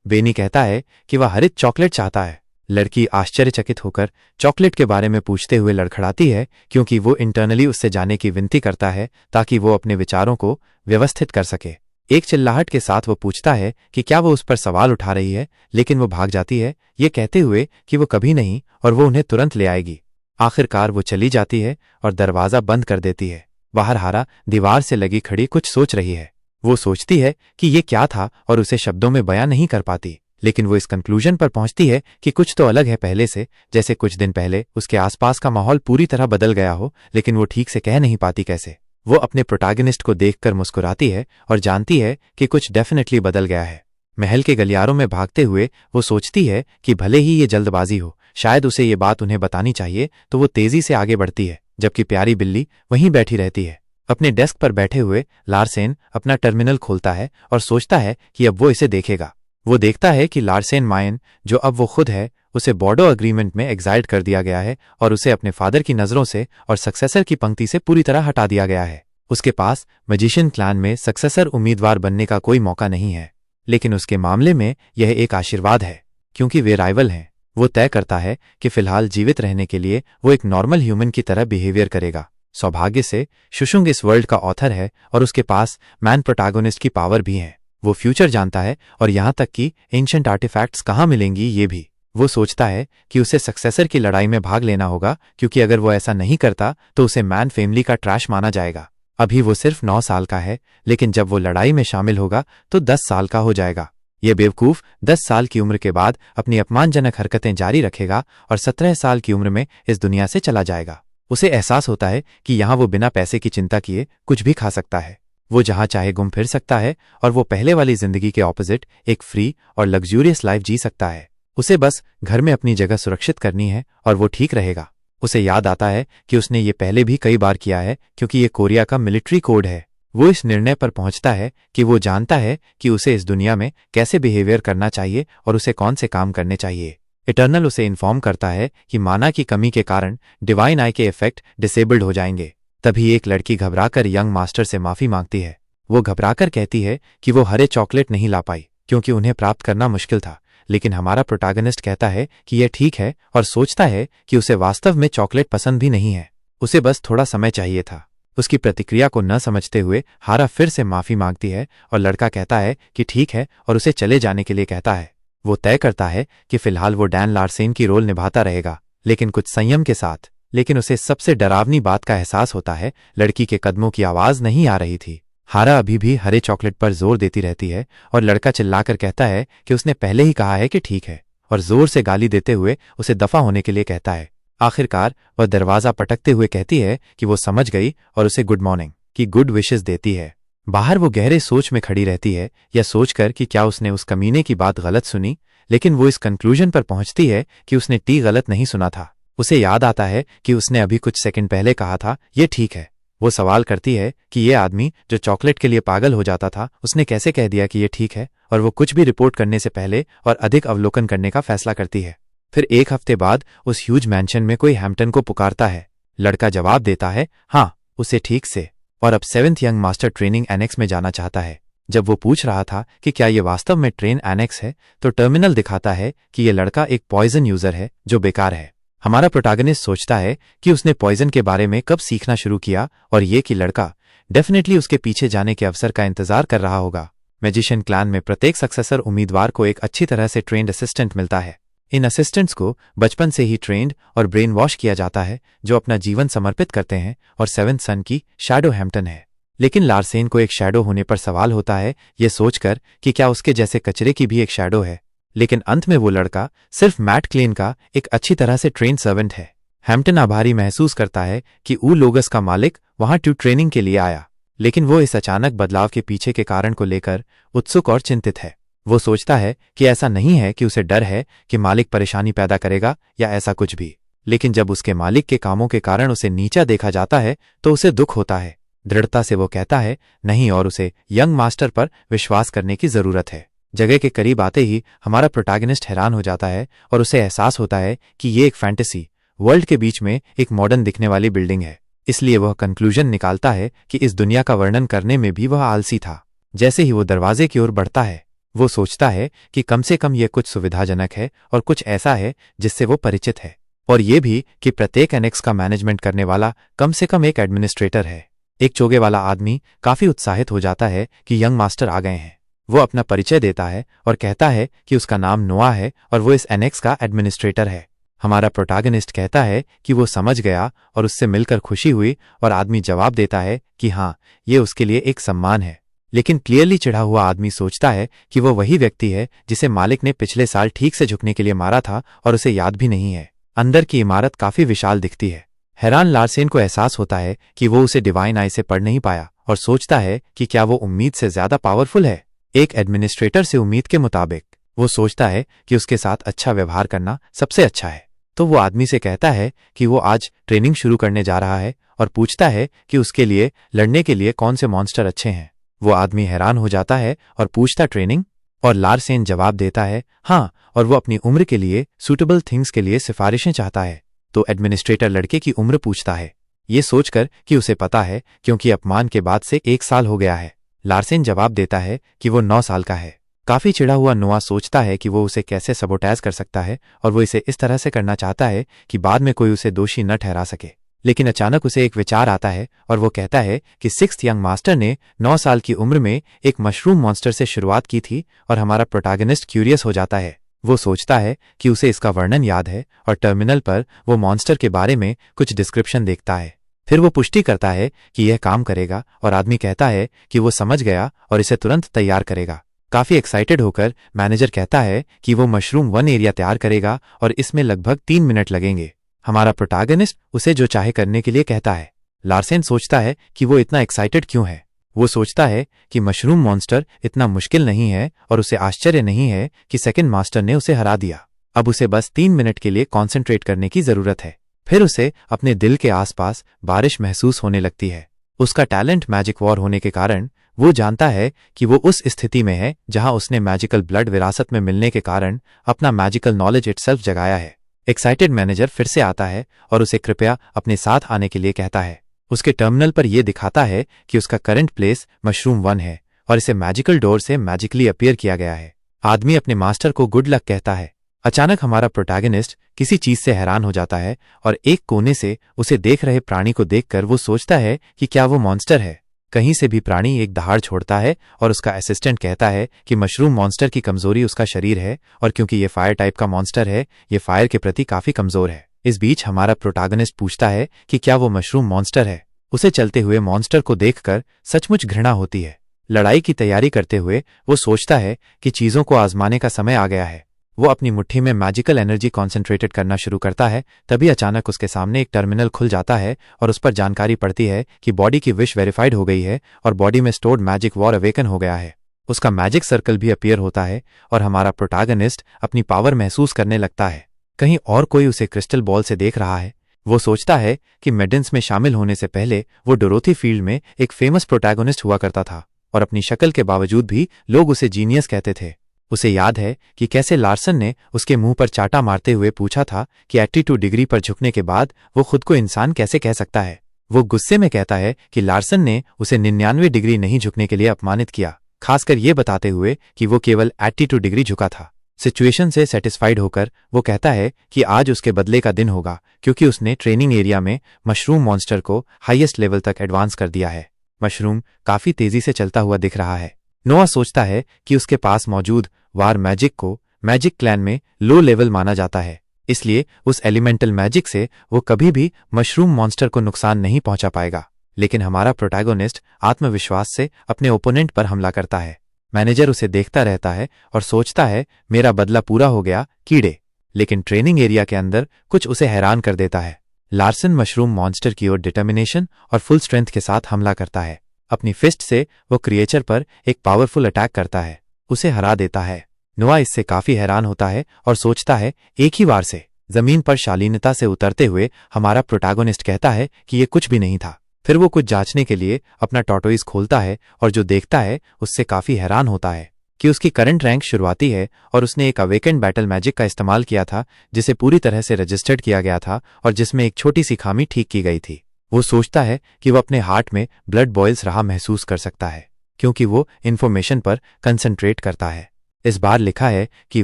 बेनी कहता है कि वह हरित चॉकलेट चाहता है। लड़की आश्चर्यचकित होकर चॉकलेट के बारे में पूछते हुए लड़खड़ाती है, क्योंकि वो इंटरनली उससे जाने की विनती करता है ताकि वो अपने विचारों को व्यवस्थित कर सके। एक चिल्लाहट के साथ वो पूछता है कि क्या वो उस पर सवाल उठा रही है, लेकिन वो भाग जाती है, ये कहते हुए कि वो कभी नहीं, और वो उन्हें तुरंत ले आएगी। आखिरकार वो चली जाती है और दरवाजा बंद कर देती है। बाहर हारा दीवार से लगी खड़ी कुछ सोच रही है। वो सोचती है कि ये क्या था और उसे शब्दों में बयां नहीं कर पाती, लेकिन वो इस कंक्लूजन पर पहुंचती है कि कुछ तो अलग है पहले से, जैसे कुछ दिन पहले उसके आसपास का माहौल पूरी तरह बदल गया हो, लेकिन वो ठीक से कह नहीं पाती कैसे। वो अपने प्रोटैगनिस्ट को देखकर मुस्कुराती है और जानती है कि कुछ डेफिनेटली बदल गया है। महल के गलियारों में भागते हुए वो सोचती है कि भले ही ये जल्दबाजी हो, शायद उसे ये बात उन्हें बतानी चाहिए, तो वो तेजी से आगे बढ़ती है, जबकि प्यारी बिल्ली वहीं बैठी रहती है। अपने डेस्क पर बैठे हुए लार्सेन अपना टर्मिनल खोलता है और सोचता है कि अब वो इसे देखेगा। वो देखता है कि लार्सेन मायन, जो अब वो खुद है, उसे बॉर्डो अग्रीमेंट में एग्जाइल्ड कर दिया गया है और उसे अपने फादर की नजरों से और सक्सेसर की पंक्ति से पूरी तरह हटा दिया गया है। उसके पास मैजिशियन क्लैन में सक्सेसर उम्मीदवार बनने का कोई मौका नहीं है, लेकिन उसके मामले में यह एक आशीर्वाद है, क्योंकि वे राइवल हैं। वो तय करता है कि फिलहाल जीवित रहने के लिए वो एक नॉर्मल ह्यूमन की तरह बिहेवियर करेगा। सौभाग्य से शुशुंग इस वर्ल्ड का ऑथर है और उसके पास मैन प्रोटैगनिस्ट की पावर भी है। वो फ्यूचर जानता है और यहां तक कि एंशिएंट आर्टिफैक्ट्स कहां मिलेंगी ये भी। वो सोचता है कि उसे सक्सेसर की लड़ाई में भाग लेना होगा, क्योंकि अगर वो ऐसा नहीं करता तो उसे मैन फैमिली का ट्रैश माना जाएगा। अभी वो सिर्फ 9 साल का है, लेकिन जब वो लड़ाई में शामिल होगा तो 10 साल का हो जाएगा। ये बेवकूफ 10 साल की उम्र के बाद अपनी अपमानजनक हरकतें जारी रखेगा और 17 साल की उम्र में इस दुनिया से चला जाएगा। उसे एहसास होता है कि यहां वो बिना पैसे की चिंता किए कुछ भी खा सकता है। वो जहां चाहे घूम फिर सकता है और वो पहले वाली जिंदगी के ऑपोजिट एक फ्री और लग्जूरियस लाइफ जी सकता है। उसे बस घर में अपनी जगह सुरक्षित करनी है और वो ठीक रहेगा। उसे याद आता है कि उसने ये पहले भी कई बार किया है, क्योंकि ये कोरिया का मिलिट्री कोड है। वो इस निर्णय पर पहुंचता है कि वो जानता है कि उसे इस दुनिया में कैसे बिहेवियर करना चाहिए और उसे कौन से काम करने चाहिए। इटर्नल उसे इन्फॉर्म करता है कि माना की कमी के कारण डिवाइन आई के इफेक्ट डिसेबल्ड हो जाएंगे। तभी एक लड़की घबराकर यंग मास्टर से माफी मांगती है। वो घबराकर कहती है कि वो हरे चॉकलेट नहीं ला पाई क्योंकि उन्हें प्राप्त करना मुश्किल था, लेकिन हमारा प्रोटैगनिस्ट कहता है कि यह ठीक है और सोचता है कि उसे वास्तव में चॉकलेट पसंद भी नहीं है, उसे बस थोड़ा समय चाहिए था। उसकी प्रतिक्रिया को न समझते हुए हारा फिर से माफी मांगती है और लड़का कहता है कि ठीक है और उसे चले जाने के लिए कहता है। वो तय करता है कि फिलहाल वो डैन लार्सेन की रोल निभाता रहेगा, लेकिन कुछ संयम के साथ। लेकिन उसे सबसे डरावनी बात का एहसास होता है, लड़की के कदमों की आवाज नहीं आ रही थी। हारा अभी भी हरे चॉकलेट पर जोर देती रहती है और लड़का चिल्लाकर कहता है कि उसने पहले ही कहा है कि ठीक है, और जोर से गाली देते हुए उसे दफा होने के लिए कहता है। आखिरकार वह दरवाजा पटकते हुए कहती है कि वो समझ गई और उसे गुड मॉर्निंग की गुड विशेस देती है। बाहर वो गहरे सोच में खड़ी रहती है, यह सोचकर कि क्या उसने उस कमीने की बात गलत सुनी, लेकिन वो इस कंक्लूजन पर पहुंचती है कि उसने टी गलत नहीं सुना था। उसे याद आता है कि उसने अभी कुछ सेकंड पहले कहा था ये ठीक है। वो सवाल करती है कि ये आदमी जो चॉकलेट के लिए पागल हो जाता था, उसने कैसे कह दिया कि ये ठीक है, और वो कुछ भी रिपोर्ट करने से पहले और अधिक अवलोकन करने का फैसला करती है। फिर एक हफ्ते बाद उस ह्यूज मैंशन में कोई हैम्पटन को पुकारता है। लड़का जवाब देता है हाँ, उसे ठीक से, और अब 7th young master training annex में जाना चाहता है। जब वो पूछ रहा था कि क्या ये वास्तव में ट्रेन एनेक्स है, तो टर्मिनल दिखाता है कि ये लड़का एक पॉइजन यूजर है जो बेकार है। हमारा प्रोटैगनिस्ट सोचता है कि उसने पॉइजन के बारे में कब सीखना शुरू किया, और ये कि लड़का डेफिनेटली उसके पीछे जाने के अवसर का इंतजार कर रहा होगा। मैजिशियन क्लैन में प्रत्येक सक्सेसर उम्मीदवार को एक अच्छी तरह से ट्रेंड असिस्टेंट मिलता है। इन असिस्टेंट्स को बचपन से ही ट्रेंड और ब्रेन वॉश किया जाता है, जो अपना जीवन समर्पित करते हैं, और 7th सन की शैडो हैम्पटन है। लेकिन लार्सेन को एक शैडो होने पर सवाल होता है, ये सोचकर कि क्या उसके जैसे कचरे की भी एक शैडो है। लेकिन अंत में वो लड़का सिर्फ मैट क्लेन का एक अच्छी तरह से ट्रेन सर्वेंट है। हैम्पटन आभारी महसूस करता है कि ऊ लोगस का मालिक वहां ट्रेनिंग के लिए आया, लेकिन वो इस अचानक बदलाव के पीछे के कारण को लेकर उत्सुक और चिंतित है। वो सोचता है कि ऐसा नहीं है कि उसे डर है कि मालिक परेशानी पैदा करेगा या ऐसा कुछ भी, लेकिन जब उसके मालिक के कामों के कारण उसे नीचा देखा जाता है तो उसे दुख होता है। दृढ़ता से वो कहता है नहीं, और उसे यंग मास्टर पर विश्वास करने की जरूरत है। जगह के करीब आते ही हमारा प्रोटैगनिस्ट हैरान हो जाता है और उसे एहसास होता है कि ये एक फैंटेसी वर्ल्ड के बीच में एक मॉडर्न दिखने वाली बिल्डिंग है। इसलिए वह कंक्लूजन निकालता है कि इस दुनिया का वर्णन करने में भी वह आलसी था। जैसे ही वो दरवाजे की ओर बढ़ता है, वो सोचता है कि कम से कम यह कुछ सुविधाजनक है और कुछ ऐसा है जिससे वो परिचित है, और ये भी कि प्रत्येक एनेक्स का मैनेजमेंट करने वाला कम से कम एक एडमिनिस्ट्रेटर है। एक चोगे वाला आदमी काफी उत्साहित हो जाता है कि यंग मास्टर आ गए हैं। वो अपना परिचय देता है और कहता है कि उसका नाम नोआ है और वो इस एनेक्स का एडमिनिस्ट्रेटर है। हमारा प्रोटैगनिस्ट कहता है कि वो समझ गया और उससे मिलकर खुशी हुई, और आदमी जवाब देता है कि हाँ, ये उसके लिए एक सम्मान है। लेकिन क्लियरली चिढ़ा हुआ आदमी सोचता है कि वो वही व्यक्ति है जिसे मालिक ने पिछले साल ठीक से झुकने के लिए मारा था और उसे याद भी नहीं है। अंदर की इमारत काफी विशाल दिखती है। हैरान लार्सेन को एहसास होता है कि वो उसे डिवाइन आई से पढ़ नहीं पाया, और सोचता है कि क्या वो उम्मीद से ज्यादा पावरफुल है। एक एडमिनिस्ट्रेटर से उम्मीद के मुताबिक वो सोचता है कि उसके साथ अच्छा व्यवहार करना सबसे अच्छा है। तो वो आदमी से कहता है कि वो आज ट्रेनिंग शुरू करने जा रहा है और पूछता है कि उसके लिए लड़ने के लिए कौन से मॉन्स्टर अच्छे हैं। वो आदमी हैरान हो जाता है और पूछता ट्रेनिंग, और लार्सेन जवाब देता है हाँ, और वो अपनी उम्र के लिए सूटेबल थिंग्स के लिए सिफारिशें चाहता है। तो एडमिनिस्ट्रेटर लड़के की उम्र पूछता है, ये सोचकर कि उसे पता है क्योंकि अपमान के बाद से 1 साल हो गया है। लार्सेन जवाब देता है कि वो 9 साल का है। काफी चिढ़ा हुआ नोआ सोचता है कि वो उसे कैसे सबोटैज कर सकता है, और वो इसे इस तरह से करना चाहता है कि बाद में कोई उसे दोषी न ठहरा सके। लेकिन अचानक उसे एक विचार आता है और वो कहता है कि 6th यंग मास्टर ने 9 साल की उम्र में एक मशरूम मॉन्स्टर से शुरुआत की थी, और हमारा प्रोटैगनिस्ट क्यूरियस हो जाता है। वो सोचता है कि उसे इसका वर्णन याद है, और टर्मिनल पर वो मॉन्स्टर के बारे में कुछ डिस्क्रिप्शन देखता है। फिर वो पुष्टि करता है कि यह काम करेगा, और आदमी कहता है कि वो समझ गया और इसे तुरंत तैयार करेगा। काफी एक्साइटेड होकर मैनेजर कहता है कि वो मशरूम 1 एरिया तैयार करेगा और इसमें लगभग 3 मिनट लगेंगे। हमारा प्रोटैगनिस्ट उसे जो चाहे करने के लिए कहता है। लार्सेन सोचता है कि वो इतना एक्साइटेड क्यों है। वो सोचता है कि मशरूम मॉन्स्टर इतना मुश्किल नहीं है, और उसे आश्चर्य नहीं है कि 2nd मास्टर ने उसे हरा दिया। अब उसे बस 3 मिनट के लिए कॉन्सेंट्रेट करने की जरूरत है। फिर उसे अपने दिल के आसपास बारिश महसूस होने लगती है। उसका टैलेंट मैजिक वॉर होने के कारण वो जानता है कि वो उस स्थिति में है जहां उसने मैजिकल ब्लड विरासत में मिलने के कारण अपना मैजिकल नॉलेज इटसेल्फ जगाया है। एक्साइटेड मैनेजर फिर से आता है और उसे कृपया अपने साथ आने के लिए कहता है। उसके टर्मिनल पर यह दिखाता है कि उसका करंट प्लेस मशरूम 1 है और इसे मैजिकल डोर से मैजिकली अपीयर किया गया है। आदमी अपने मास्टर को गुड लक कहता है। अचानक हमारा प्रोटैगनिस्ट किसी चीज से हैरान हो जाता है और एक कोने से उसे देख रहे प्राणी को देखकर वो सोचता है कि क्या वो मॉन्स्टर है। कहीं से भी प्राणी एक दहाड़ छोड़ता है और उसका असिस्टेंट कहता है कि मशरूम मॉन्स्टर की कमजोरी उसका शरीर है और क्योंकि ये फायर टाइप का मॉन्स्टर है, ये फायर के प्रति काफी कमजोर है। इस बीच हमारा प्रोटैगनिस्ट पूछता है कि क्या वो मशरूम मॉन्स्टर है। उसे चलते हुए मॉन्स्टर को देखकर सचमुच घृणा होती है। लड़ाई की तैयारी करते हुए वो सोचता है कि चीजों को आजमाने का समय आ गया है। वो अपनी मुट्ठी में मैजिकल एनर्जी कॉन्सेंट्रेटेड करना शुरू करता है। तभी अचानक उसके सामने एक टर्मिनल खुल जाता है और उस पर जानकारी पड़ती है कि बॉडी की विश वेरीफाइड हो गई है और बॉडी में स्टोर्ड मैजिक वॉर अवेकन हो गया है। उसका मैजिक सर्कल भी अपीयर होता है और हमारा प्रोटैगनिस्ट अपनी पावर महसूस करने लगता है। कहीं और कोई उसे क्रिस्टल बॉल से देख रहा है। वो सोचता है कि मेडेंस में शामिल होने से पहले वो डोरोथी फील्ड में एक फेमस प्रोटैगनिस्ट हुआ करता था और अपनी शक्ल के बावजूद भी लोग उसे जीनियस कहते थे। उसे याद है कि कैसे लार्सन ने उसके मुंह पर चाटा मारते हुए पूछा था कि 82 डिग्री पर झुकने के बाद वो खुद को इंसान कैसे कह सकता है। वो गुस्से में कहता है कि लार्सन ने उसे 99 डिग्री नहीं झुकने के लिए अपमानित किया, खासकर ये बताते हुए कि वो केवल 82 डिग्री झुका था। सिचुएशन से सेटिस्फाइड होकर वो कहता है कि आज उसके बदले का दिन होगा क्योंकि उसने ट्रेनिंग एरिया में मशरूम मॉन्स्टर को हाईएस्ट लेवल तक एडवांस कर दिया है। मशरूम काफी तेजी से चलता हुआ दिख रहा है। नोआ सोचता है कि उसके पास मौजूद वार मैजिक को मैजिक क्लैन में लो लेवल माना जाता है, इसलिए उस एलिमेंटल मैजिक से वो कभी भी मशरूम मॉन्स्टर को नुकसान नहीं पहुंचा पाएगा। लेकिन हमारा प्रोटैगनिस्ट आत्मविश्वास से अपने ओपोनेंट पर हमला करता है। मैनेजर उसे देखता रहता है और सोचता है मेरा बदला पूरा हो गया कीड़े। लेकिन ट्रेनिंग एरिया के अंदर कुछ उसे हैरान कर देता है। लार्सन मशरूम मॉन्स्टर की ओर डिटर्मिनेशन और फुल स्ट्रेंथ के साथ हमला करता है। अपनी फिस्ट से वो क्रिएचर पर एक पावरफुल अटैक करता है, उसे हरा देता है। नोआ इससे काफी हैरान होता है और सोचता है एक ही बार से। जमीन पर शालीनता से उतरते हुए हमारा प्रोटैगनिस्ट कहता है कि ये कुछ भी नहीं था। फिर वो कुछ जांचने के लिए अपना टॉर्टोइज खोलता है और जो देखता है उससे काफी हैरान होता है कि उसकी करंट रैंक शुरुआती है और उसने एक अवेकेंड बैटल मैजिक का इस्तेमाल किया था जिसे पूरी तरह से रजिस्टर्ड किया गया था और जिसमें एक छोटी सी खामी ठीक की गई थी। वो सोचता है कि वो अपने हार्ट में ब्लड बॉयल्स रहा महसूस कर सकता है क्योंकि वो इन्फॉर्मेशन पर कंसंट्रेट करता है। इस बार लिखा है कि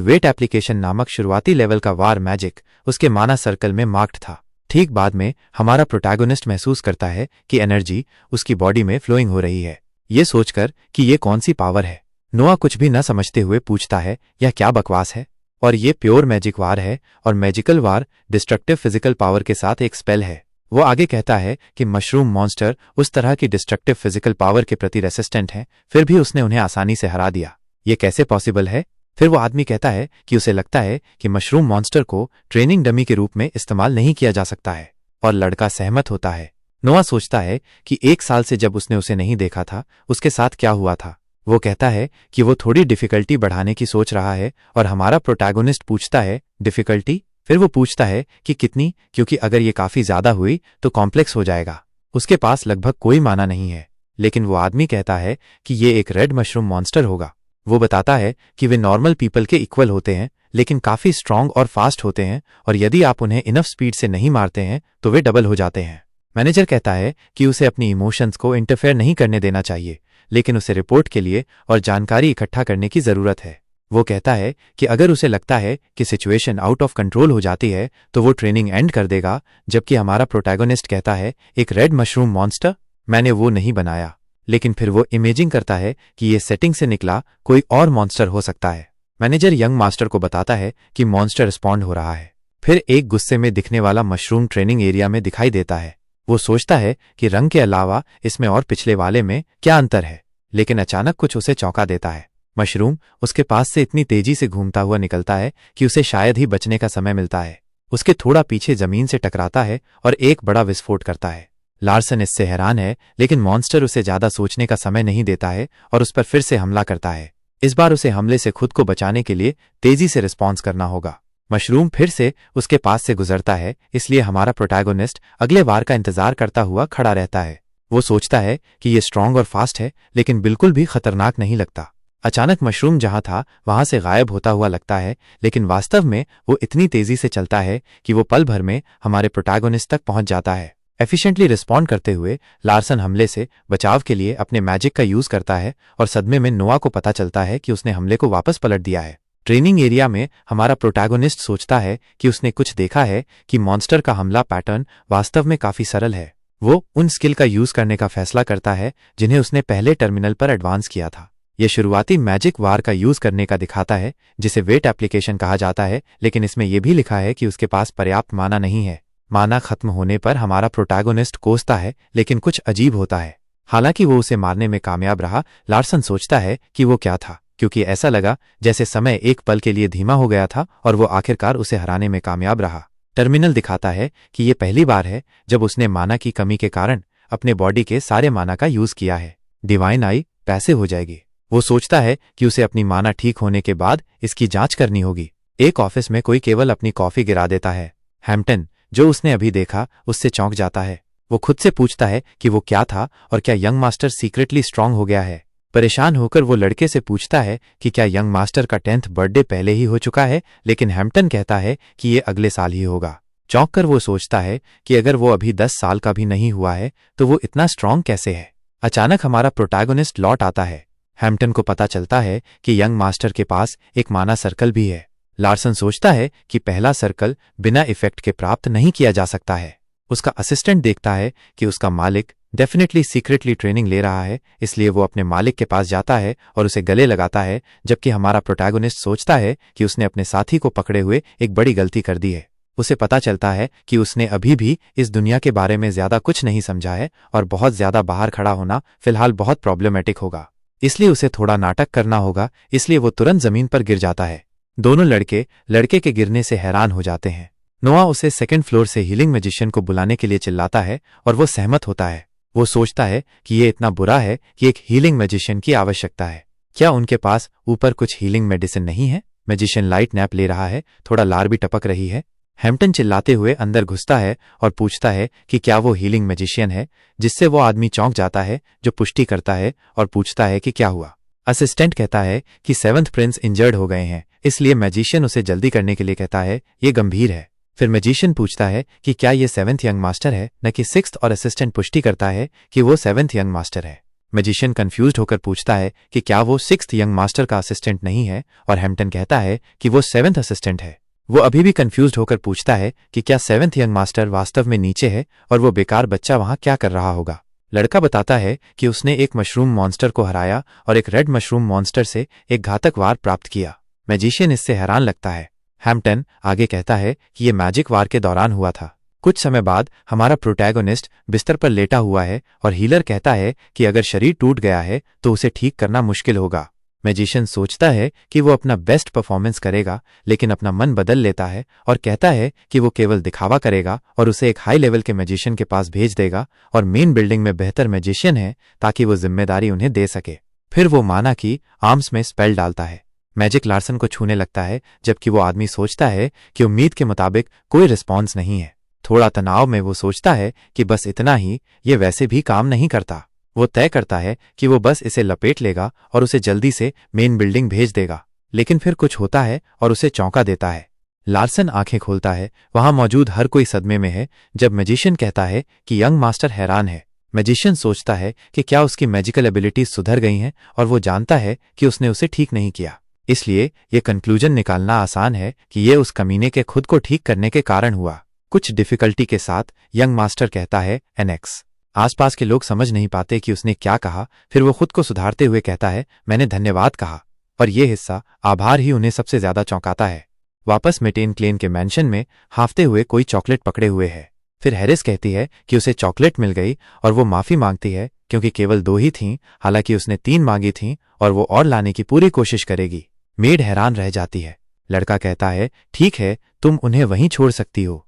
वेट एप्लीकेशन नामक शुरुआती लेवल का वार मैजिक उसके माना सर्कल में मार्क्ड था। ठीक बाद में हमारा प्रोटैगनिस्ट महसूस करता है कि एनर्जी उसकी बॉडी में फ्लोइंग हो रही है। ये सोचकर कि ये कौन सी पावर है, नोआ कुछ भी न समझते हुए पूछता है यह क्या बकवास है। और ये प्योर मैजिक वार है और मैजिकल वार डिस्ट्रक्टिव फिजिकल पावर के साथ एक स्पेल है। वो आगे कहता है कि मशरूम मॉन्स्टर उस तरह की डिस्ट्रक्टिव फिजिकल पावर के प्रति रेसिस्टेंट है, फिर भी उसने उन्हें आसानी से हरा दिया। ये कैसे पॉसिबल है। फिर वो आदमी कहता है कि उसे लगता है कि मशरूम मॉन्स्टर को ट्रेनिंग डमी के रूप में इस्तेमाल नहीं किया जा सकता है और लड़का सहमत होता है। नोआ सोचता है कि 1 साल से जब उसने उसे नहीं देखा था उसके साथ क्या हुआ था। वो कहता है कि वो थोड़ी डिफिकल्टी बढ़ाने की सोच रहा है और हमारा प्रोटैगनिस्ट पूछता है डिफिकल्टी। फिर वो पूछता है कि कितनी, क्योंकि अगर ये काफी ज्यादा हुई तो कॉम्प्लेक्स हो जाएगा। उसके पास लगभग कोई माना नहीं है। लेकिन वो आदमी कहता है कि ये एक रेड मशरूम मॉन्स्टर होगा। वो बताता है कि वे नॉर्मल पीपल के इक्वल होते हैं लेकिन काफी स्ट्रांग और फास्ट होते हैं और यदि आप उन्हें इनफ स्पीड से नहीं मारते हैं तो वे डबल हो जाते हैं। मैनेजर कहता है कि उसे अपनी इमोशंस को इंटरफेयर नहीं करने देना चाहिए, लेकिन उसे रिपोर्ट के लिए और जानकारी इकट्ठा करने की जरूरत है। वो कहता है कि अगर उसे लगता है कि सिचुएशन आउट ऑफ कंट्रोल हो जाती है तो वो ट्रेनिंग एंड कर देगा। जबकि हमारा प्रोटैगनिस्ट कहता है एक रेड मशरूम मॉन्स्टर, मैंने वो नहीं बनाया। लेकिन फिर वो इमेजिंग करता है कि ये सेटिंग से निकला कोई और मॉन्स्टर हो सकता है। मैनेजर यंग मास्टर को बताता है कि मॉन्स्टर रिस्पॉन्ड हो रहा है। फिर एक गुस्से में दिखने वाला मशरूम ट्रेनिंग एरिया में दिखाई देता है। वो सोचता है कि रंग के अलावा इसमें और पिछले वाले में क्या अंतर है, लेकिन अचानक कुछ उसे चौंका देता है। मशरूम उसके पास से इतनी तेजी से घूमता हुआ निकलता है कि उसे शायद ही बचने का समय मिलता है। उसके थोड़ा पीछे जमीन से टकराता है और एक बड़ा विस्फोट करता है। लार्सन इससे हैरान है लेकिन मॉन्स्टर उसे ज्यादा सोचने का समय नहीं देता है और उस पर फिर से हमला करता है। इस बार उसे हमले से खुद को बचाने के लिए तेजी से रिस्पॉन्स करना होगा। मशरूम फिर से उसके पास से गुजरता है, इसलिए हमारा प्रोटैगनिस्ट अगले वार का इंतजार करता हुआ खड़ा रहता है। वो सोचता है कि ये स्ट्रांग और फास्ट है लेकिन बिल्कुल भी खतरनाक नहीं लगता। अचानक मशरूम जहां था वहां से गायब होता हुआ लगता है, लेकिन वास्तव में वो इतनी तेजी से चलता है कि वो पल भर में हमारे प्रोटैगनिस्ट तक पहुंच जाता है। एफिशिएंटली रिस्पॉन्ड करते हुए लार्सन हमले से बचाव के लिए अपने मैजिक का यूज करता है और सदमे में नोआ को पता चलता है कि उसने हमले को वापस पलट दिया है। ट्रेनिंग एरिया में हमारा प्रोटैगोनिस्ट सोचता है कि उसने कुछ देखा है कि मॉन्स्टर का हमला पैटर्न वास्तव में काफी सरल है। वो उन स्किल का यूज करने का फैसला करता है जिन्हें उसने पहले टर्मिनल पर एडवांस किया था। यह शुरुआती मैजिक वार का यूज करने का दिखाता है जिसे वेट एप्लीकेशन कहा जाता है, लेकिन इसमें यह भी लिखा है कि उसके पास पर्याप्त माना नहीं है। माना खत्म होने पर हमारा प्रोटैगोनिस्ट कोसता है, लेकिन कुछ अजीब होता है। हालांकि वो उसे मारने में कामयाब रहा, लार्सन सोचता है कि वो क्या था, क्योंकि ऐसा लगा जैसे समय एक पल के लिए धीमा हो गया था और वो आखिरकार उसे हराने में कामयाब रहा। टर्मिनल दिखाता है कि ये पहली बार है जब उसने माना की कमी के कारण अपने बॉडी के सारे माना का यूज किया है। डिवाइन आई पैसे हो जाएगी। वो सोचता है कि उसे अपनी माना ठीक होने के बाद इसकी जांच करनी होगी। एक ऑफिस में कोई केवल अपनी कॉफी गिरा देता है। हैम्पटन, जो उसने अभी देखा, उससे चौंक जाता है। वो खुद से पूछता है कि वो क्या था और क्या यंग मास्टर सीक्रेटली स्ट्रांग हो गया है। परेशान होकर वो लड़के से पूछता है कि क्या यंग मास्टर का 10th बर्थडे पहले ही हो चुका है, लेकिन हैम्पटन कहता है कि ये अगले साल ही होगा। चौंक कर वो सोचता है कि अगर वो अभी 10 साल का भी नहीं हुआ है तो वो इतना स्ट्रांग कैसे है। अचानक हमारा प्रोटैगोनिस्ट लौट आता है। हैम्पटन को पता चलता है कि यंग मास्टर के पास एक माना सर्कल भी है। लार्सन सोचता है कि पहला सर्कल बिना इफेक्ट के प्राप्त नहीं किया जा सकता है। उसका असिस्टेंट देखता है कि उसका मालिक डेफिनेटली सीक्रेटली ट्रेनिंग ले रहा है, इसलिए वो अपने मालिक के पास जाता है और उसे गले लगाता है, जबकि हमारा प्रोटैगोनिस्ट सोचता है कि उसने अपने साथी को पकड़े हुए एक बड़ी गलती कर दी है। उसे पता चलता है कि उसने अभी भी इस दुनिया के बारे में ज्यादा कुछ नहीं समझा है और बहुत ज्यादा बाहर खड़ा होना फिलहाल बहुत प्रॉब्लमेटिक होगा, इसलिए उसे थोड़ा नाटक करना होगा। इसलिए वो तुरंत जमीन पर गिर जाता है। दोनों लड़के के गिरने से हैरान हो जाते हैं। नोआ उसे सेकंड फ्लोर से हीलिंग मैजिशियन को बुलाने के लिए चिल्लाता है और वो सहमत होता है। वो सोचता है कि ये इतना बुरा है कि एक हीलिंग मैजिशियन की आवश्यकता है। क्या उनके पास ऊपर कुछ हीलिंग मेडिसिन नहीं है? मैजिशियन लाइट नैप ले रहा है, थोड़ा लार भी टपक रही है। हैम्पटन चिल्लाते हुए अंदर घुसता है और पूछता है कि क्या वो हीलिंग मैजिशियन है, जिससे वो आदमी चौंक जाता है, जो पुष्टि करता है और पूछता है कि क्या हुआ। असिस्टेंट कहता है कि 7th प्रिंस इंजर्ड हो गए हैं, इसलिए मैजिशियन उसे जल्दी करने के लिए कहता है ये गंभीर है। फिर मैजिशियन पूछता है कि क्या ये 7th यंग मास्टर है, न कि 6th, और असिस्टेंट पुष्टि करता है कि वो 7th यंग मास्टर है। मैजिशियन कंफ्यूज्ड होकर पूछता है कि क्या वो 6th यंग मास्टर का असिस्टेंट नहीं है, और हैम्पटन कहता है कि वो 7th असिस्टेंट है। वो अभी भी कंफ्यूज्ड होकर पूछता है कि क्या 7th यंग मास्टर वास्तव में नीचे है और वो बेकार बच्चा वहां क्या कर रहा होगा। लड़का बताता है कि उसने एक मशरूम मॉन्स्टर को हराया और एक रेड मशरूम मॉन्स्टर से एक घातक वार प्राप्त किया। मैजिशियन इससे हैरान लगता है। हैम्पटन आगे कहता है कि ये मैजिक वार के दौरान हुआ था। कुछ समय बाद हमारा प्रोटैगोनिस्ट बिस्तर पर लेटा हुआ है और हीलर कहता है कि अगर शरीर टूट गया है तो उसे ठीक करना मुश्किल होगा। मैजिशियन सोचता है कि वो अपना बेस्ट परफॉर्मेंस करेगा, लेकिन अपना मन बदल लेता है और कहता है कि वो केवल दिखावा करेगा और उसे एक हाई लेवल के मैजिशियन के पास भेज देगा और मेन बिल्डिंग में बेहतर मैजिशियन है ताकि वो जिम्मेदारी उन्हें दे सके। फिर वो माना की आर्म्स में स्पेल डालता है। मैजिक लार्सन को छूने लगता है, जबकि वो आदमी सोचता है कि उम्मीद के मुताबिक कोई रिस्पॉन्स नहीं है। थोड़ा तनाव में वो सोचता है कि बस इतना ही, ये वैसे भी काम नहीं करता। वो तय करता है कि वो बस इसे लपेट लेगा और उसे जल्दी से मेन बिल्डिंग भेज देगा, लेकिन फिर कुछ होता है और उसे चौंका देता है। लार्सन आंखें खोलता है। वहां मौजूद हर कोई सदमे में है जब मैजिशियन कहता है कि यंग मास्टर हैरान है। मैजिशियन सोचता है कि क्या उसकी मैजिकल एबिलिटीज सुधर गई हैं और वो जानता है कि उसने उसे ठीक नहीं किया। इसलिए ये कंक्लूजन निकालना आसान है कि ये उस कमीने के खुद को ठीक करने के कारण हुआ। कुछ डिफिकल्टी के साथ यंग मास्टर कहता है एनएक्स। आसपास के लोग समझ नहीं पाते कि उसने क्या कहा। फिर वो खुद को सुधारते हुए कहता है मैंने धन्यवाद कहा, और ये हिस्सा आभार ही उन्हें सबसे ज्यादा चौंकाता है। वापस मेटेन क्लेन के मैंशन में हाफते हुए कोई चॉकलेट पकड़े हुए है। फिर हैरिस कहती है कि उसे चॉकलेट मिल गई और वो माफी मांगती है क्योंकि केवल 2 ही थीं, हालांकि उसने 3 मांगी थीं और वो और लाने की पूरी कोशिश करेगी। मेड हैरान रह जाती है। लड़का कहता है ठीक है, तुम उन्हें वहीं छोड़ सकती हो।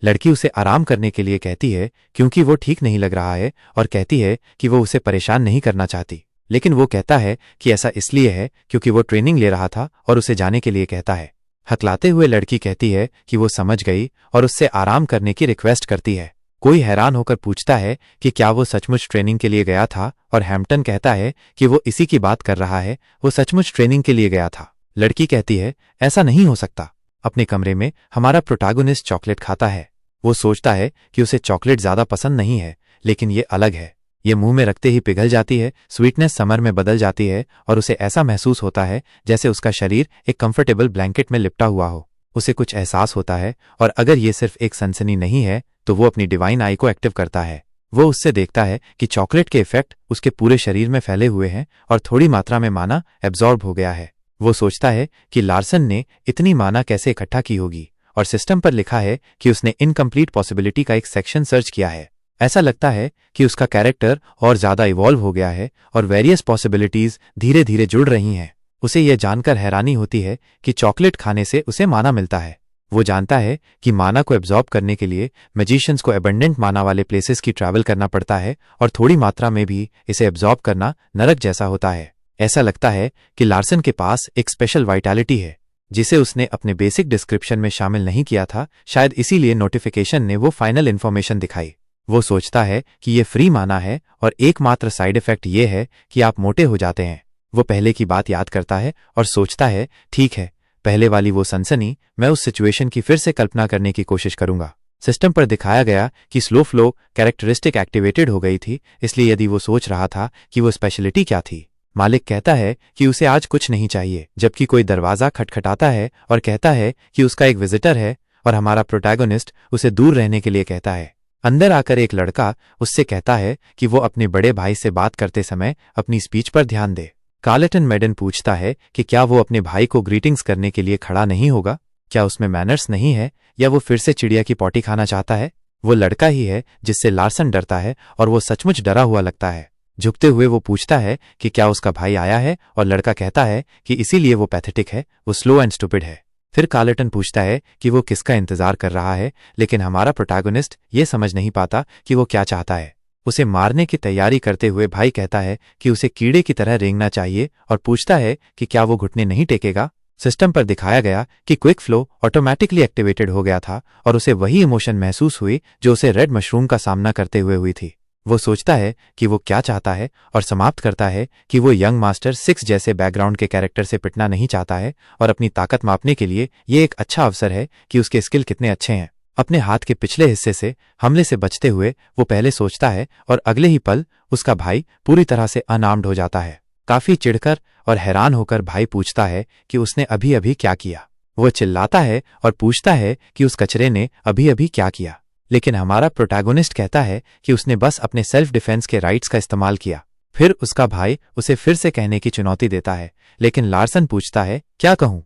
लड़की उसे आराम करने के लिए कहती है क्योंकि वो ठीक नहीं लग रहा है और कहती है कि वो उसे परेशान नहीं करना चाहती, लेकिन वो कहता है कि ऐसा इसलिए है क्योंकि वो ट्रेनिंग ले रहा था और उसे जाने के लिए कहता है। हकलाते हुए लड़की कहती है कि वो समझ गई और उससे आराम करने की रिक्वेस्ट करती है। कोई हैरान होकर पूछता है कि क्या वो सचमुच ट्रेनिंग के लिए गया था, और हैम्पटन कहता है कि वो इसी की बात कर रहा है, वो सचमुच ट्रेनिंग के लिए गया था। लड़की कहती है ऐसा नहीं हो सकता। अपने कमरे में हमारा प्रोटैगोनिस्ट चॉकलेट खाता है। वो सोचता है कि उसे चॉकलेट ज्यादा पसंद नहीं है, लेकिन ये अलग है। ये मुंह में रखते ही पिघल जाती है, स्वीटनेस समर में बदल जाती है और उसे ऐसा महसूस होता है जैसे उसका शरीर एक कंफर्टेबल ब्लैंकेट में लिपटा हुआ हो। उसे कुछ एहसास होता है, और अगर ये सिर्फ एक सनसनी नहीं है तो वो अपनी डिवाइन आई को एक्टिव करता है। वो उससे देखता है कि चॉकलेट के इफेक्ट उसके पूरे शरीर में फैले हुए हैं और थोड़ी मात्रा में माना एब्जॉर्ब हो गया है। वो सोचता है कि लार्सन ने इतनी माना कैसे इकट्ठा की होगी, और सिस्टम पर लिखा है कि उसने इनकम्प्लीट पॉसिबिलिटी का एक सेक्शन सर्च किया है। ऐसा लगता है कि उसका कैरेक्टर और ज्यादा इवॉल्व हो गया है और वेरियस पॉसिबिलिटीज धीरे धीरे जुड़ रही हैं। उसे यह जानकर हैरानी होती है कि चॉकलेट खाने से उसे माना मिलता है। वो जानता है कि माना को एब्जॉर्ब करने के लिए मैजिशियंस को एबंडेंट माना वाले प्लेसेस की ट्रैवल करना पड़ता है, और थोड़ी मात्रा में भी इसे एब्जॉर्ब करना नरक जैसा होता है। ऐसा लगता है कि लार्सन के पास एक स्पेशल वाइटैलिटी है जिसे उसने अपने बेसिक डिस्क्रिप्शन में शामिल नहीं किया था। शायद इसीलिए नोटिफिकेशन ने वो फाइनल इन्फॉर्मेशन दिखाई। वो सोचता है कि ये फ्री माना है और एकमात्र साइड इफेक्ट ये है कि आप मोटे हो जाते हैं। वो पहले की बात याद करता है और सोचता है, ठीक है, पहले वाली वो सनसनी, मैं उस सिचुएशन की फिर से कल्पना करने की कोशिश करूंगा। सिस्टम पर दिखाया गया कि स्लो फ्लो कैरेक्टरिस्टिक एक्टिवेटेड हो गई थी, इसलिए यदि वो सोच रहा था कि वो स्पेशलिटी क्या थी। मालिक कहता है कि उसे आज कुछ नहीं चाहिए, जबकि कोई दरवाजा खटखटाता है और कहता है कि उसका एक विजिटर है, और हमारा प्रोटैगोनिस्ट उसे दूर रहने के लिए कहता है। अंदर आकर एक लड़का उससे कहता है कि वो अपने बड़े भाई से बात करते समय अपनी स्पीच पर ध्यान दे। कार्लेटन मेडन पूछता है कि क्या वो अपने भाई को ग्रीटिंग्स करने के लिए खड़ा नहीं होगा, क्या उसमें मैनर्स नहीं है, या वो फिर से चिड़िया की पॉटी खाना चाहता है। वो लड़का ही है जिससे लार्सन डरता है, और वो सचमुच डरा हुआ लगता है। झुकते हुए वो पूछता है कि क्या उसका भाई आया है, और लड़का कहता है कि इसीलिए वो पैथेटिक है, वो स्लो एंड स्टूपिड है। फिर कार्लेटन पूछता है कि वो किसका इंतजार कर रहा है, लेकिन हमारा प्रोटैगोनिस्ट ये समझ नहीं पाता कि वो क्या चाहता है। उसे मारने की तैयारी करते हुए भाई कहता है कि उसे कीड़े की तरह रेंगना चाहिए, और पूछता है कि क्या वो घुटने नहीं टेकेगा। सिस्टम पर दिखाया गया कि क्विक फ्लो ऑटोमेटिकली एक्टिवेटेड हो गया था, और उसे वही इमोशन महसूस हुई जो उसे रेड मशरूम का सामना करते हुए हुई थी। वो सोचता है कि वो क्या चाहता है, और समाप्त करता है कि वो यंग मास्टर 6 जैसे बैकग्राउंड के कैरेक्टर से पिटना नहीं चाहता है, और अपनी ताकत मापने के लिए ये एक अच्छा अवसर है कि उसके स्किल कितने अच्छे हैं। अपने हाथ के पिछले हिस्से से हमले से बचते हुए वो पहले सोचता है, और अगले ही पल उसका भाई पूरी तरह से अनआर्म्ड हो जाता है। काफी चिढ़कर और हैरान होकर भाई पूछता है कि उसने अभी अभी क्या किया। वो चिल्लाता है और पूछता है कि उस कचरे ने अभी अभी क्या किया, लेकिन हमारा प्रोटैगोनिस्ट कहता है कि उसने बस अपने सेल्फ डिफेंस के राइट्स का इस्तेमाल किया। फिर उसका भाई उसे फिर से कहने की चुनौती देता है, लेकिन लार्सन पूछता है, क्या कहूं?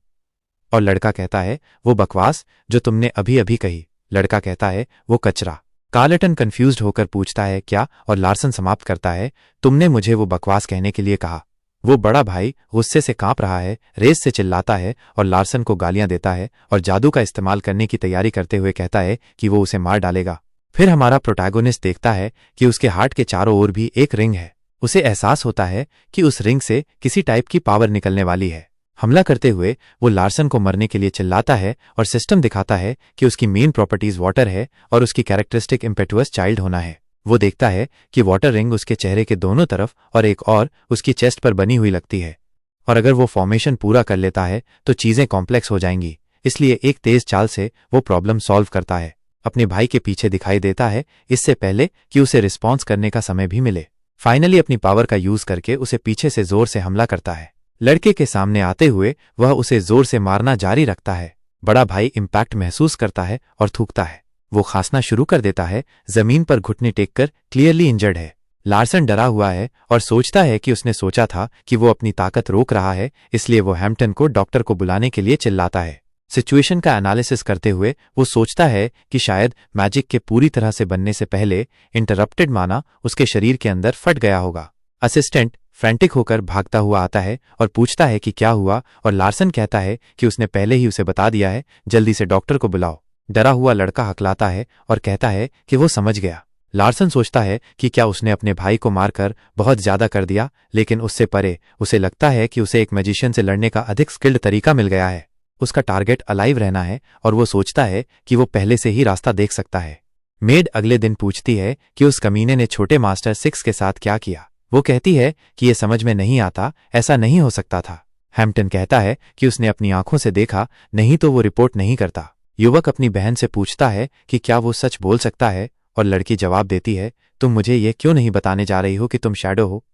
और लड़का कहता है, वो बकवास जो तुमने अभी अभी कही। लड़का कहता है, वो कचरा। कार्लेटन कंफ्यूज्ड होकर पूछता है, क्या? और लार्सन समाप्त करता है, तुमने मुझे वो बकवास कहने के लिए कहा। वो बड़ा भाई गुस्से से कांप रहा है, रेस से चिल्लाता है और लार्सन को गालियां देता है, और जादू का इस्तेमाल करने की तैयारी करते हुए कहता है कि वो उसे मार डालेगा। फिर हमारा प्रोटैगोनिस्ट देखता है कि उसके हार्ट के चारों ओर भी एक रिंग है। उसे एहसास होता है कि उस रिंग से किसी टाइप की पावर निकलने वाली है। हमला करते हुए वो लार्सन को मरने के लिए चिल्लाता है, और सिस्टम दिखाता है कि उसकी मेन प्रॉपर्टीज वाटर है और उसकी कैरेक्टरिस्टिक इम्पेटुअस चाइल्ड होना है। वो देखता है कि वाटर रिंग उसके चेहरे के दोनों तरफ और एक और उसकी चेस्ट पर बनी हुई लगती है, और अगर वो फॉर्मेशन पूरा कर लेता है तो चीजें कॉम्प्लेक्स हो जाएंगी। इसलिए एक तेज चाल से वो प्रॉब्लम सॉल्व करता है। अपने भाई के पीछे दिखाई देता है, इससे पहले कि उसे रिस्पॉन्स करने का समय भी मिले। फाइनली अपनी पावर का यूज करके उसे पीछे से जोर से हमला करता है। लड़के के सामने आते हुए वह उसे जोर से मारना जारी रखता है। बड़ा भाई इम्पैक्ट महसूस करता है और थूकता है। वो खांसना शुरू कर देता है, जमीन पर घुटने टेककर क्लियरली इंजर्ड है। लार्सन डरा हुआ है और सोचता है कि उसने सोचा था कि वो अपनी ताकत रोक रहा है, इसलिए वो हैम्पटन को डॉक्टर को बुलाने के लिए चिल्लाता है। सिचुएशन का एनालिसिस करते हुए वो सोचता है कि शायद मैजिक के पूरी तरह से बनने से पहले इंटरप्टेड माना उसके शरीर के अंदर फट गया होगा। असिस्टेंट फ्रैंटिक होकर भागता हुआ आता है और पूछता है कि क्या हुआ, और लार्सन कहता है कि उसने पहले ही उसे बता दिया है, जल्दी से डॉक्टर को बुलाओ। डरा हुआ लड़का हकलाता है और कहता है कि वो समझ गया। लार्सन सोचता है कि क्या उसने अपने भाई को मारकर बहुत ज्यादा कर दिया, लेकिन उससे परे उसे लगता है कि उसे एक मैजिशियन से लड़ने का अधिक स्किल्ड तरीका मिल गया है। उसका टारगेट अलाइव रहना है, और वो सोचता है कि वो पहले से ही रास्ता देख सकता है। मेड अगले दिन पूछती है कि उस कमीने ने छोटे मास्टर 6 के साथ क्या किया। वो कहती है कि ये समझ में नहीं आता, ऐसा नहीं हो सकता था। हैम्पटन कहता है कि उसने अपनी आंखों से देखा, नहीं तो वो रिपोर्ट नहीं करता। युवक अपनी बहन से पूछता है कि क्या वो सच बोल सकता है, और लड़की जवाब देती है, तुम मुझे ये क्यों नहीं बताने जा रही हो कि तुम शैडो हो।